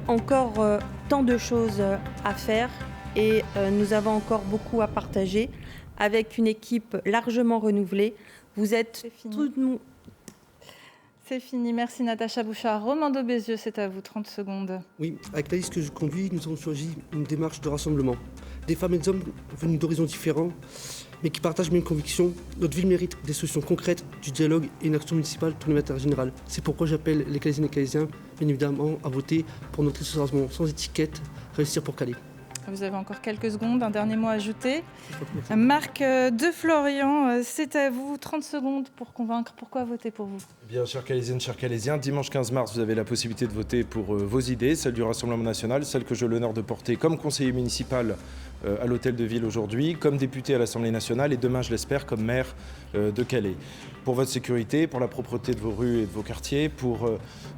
encore tant de choses à faire et nous avons encore beaucoup à partager avec une équipe largement renouvelée. Vous êtes tous nous. C'est fini. Merci Natacha Bouchard. Romain Daubézieux, c'est à vous, 30 secondes. Oui, avec la liste que je conduis, nous avons choisi une démarche de rassemblement. Des femmes et des hommes venus d'horizons différents, mais qui partagent les mêmes convictions. Notre ville mérite des solutions concrètes, du dialogue et une action municipale tournée vers l'intérêt général. C'est pourquoi j'appelle les Calésiennes et les Calésiens, bien évidemment, à voter pour notre liste de rassemblement sans étiquette, réussir pour Calais. Vous avez encore quelques secondes, un dernier mot à ajouter. Marc de Florian, c'est à vous, 30 secondes pour convaincre. Pourquoi voter pour vous ? Bien, chers Calésiennes, chers Calésiens, dimanche 15 mars, vous avez la possibilité de voter pour vos idées, celles du Rassemblement national, celles que j'ai l'honneur de porter comme conseiller municipal à l'Hôtel de Ville aujourd'hui, comme député à l'Assemblée nationale et demain, je l'espère, comme maire de Calais. Pour votre sécurité, pour la propreté de vos rues et de vos quartiers, pour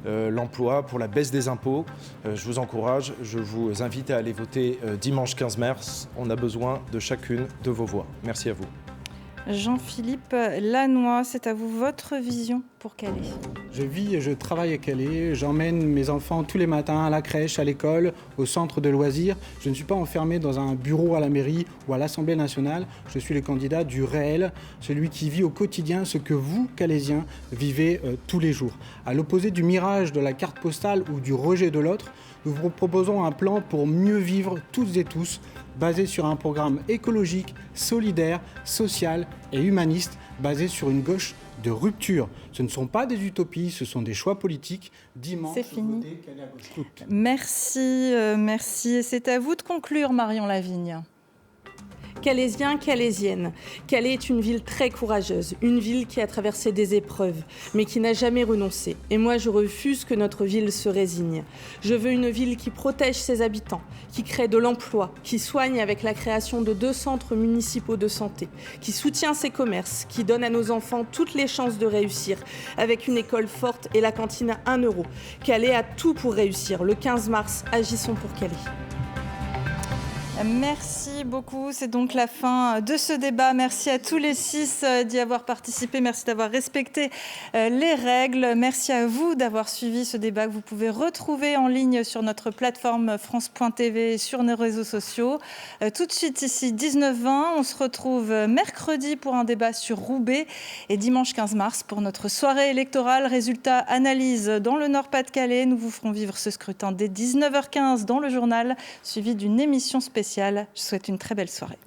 l'emploi, pour la baisse des impôts, je vous encourage, je vous invite à aller voter dimanche 15 mars. On a besoin de chacune de vos voix. Merci à vous. Jean-Philippe Lannoy, c'est à vous, votre vision pour Calais. Je vis et je travaille à Calais. J'emmène mes enfants tous les matins à la crèche, à l'école, au centre de loisirs. Je ne suis pas enfermé dans un bureau à la mairie ou à l'Assemblée nationale. Je suis le candidat du réel, celui qui vit au quotidien ce que vous, Calaisiens, vivez tous les jours. À l'opposé du mirage de la carte postale ou du rejet de l'autre, nous vous proposons un plan pour mieux vivre toutes et tous, basé sur un programme écologique, solidaire, social et humaniste, basé sur une gauche de rupture. Ce ne sont pas des utopies, ce sont des choix politiques. Dimanche, c'est fini. Votez Calais à gauche toute. Merci, merci. C'est à vous de conclure, Marion Lavigne. Calaisiens, Calaisiennes, Calais est une ville très courageuse, une ville qui a traversé des épreuves, mais qui n'a jamais renoncé. Et moi, je refuse que notre ville se résigne. Je veux une ville qui protège ses habitants, qui crée de l'emploi, qui soigne avec la création de 2 centres municipaux de santé, qui soutient ses commerces, qui donne à nos enfants toutes les chances de réussir, avec une école forte et la cantine à 1 €. Calais a tout pour réussir. Le 15 mars, agissons pour Calais. Merci beaucoup. C'est donc la fin de ce débat. Merci à tous les 6 d'y avoir participé. Merci d'avoir respecté les règles. Merci à vous d'avoir suivi ce débat que vous pouvez retrouver en ligne sur notre plateforme France.tv et sur nos réseaux sociaux. Tout de suite ici, 19h20. On se retrouve mercredi pour un débat sur Roubaix et dimanche 15 mars pour notre soirée électorale. Résultats, analyse dans le Nord-Pas-de-Calais. Nous vous ferons vivre ce scrutin dès 19h15 dans le journal, suivi d'une émission spéciale. Je souhaite une très belle soirée.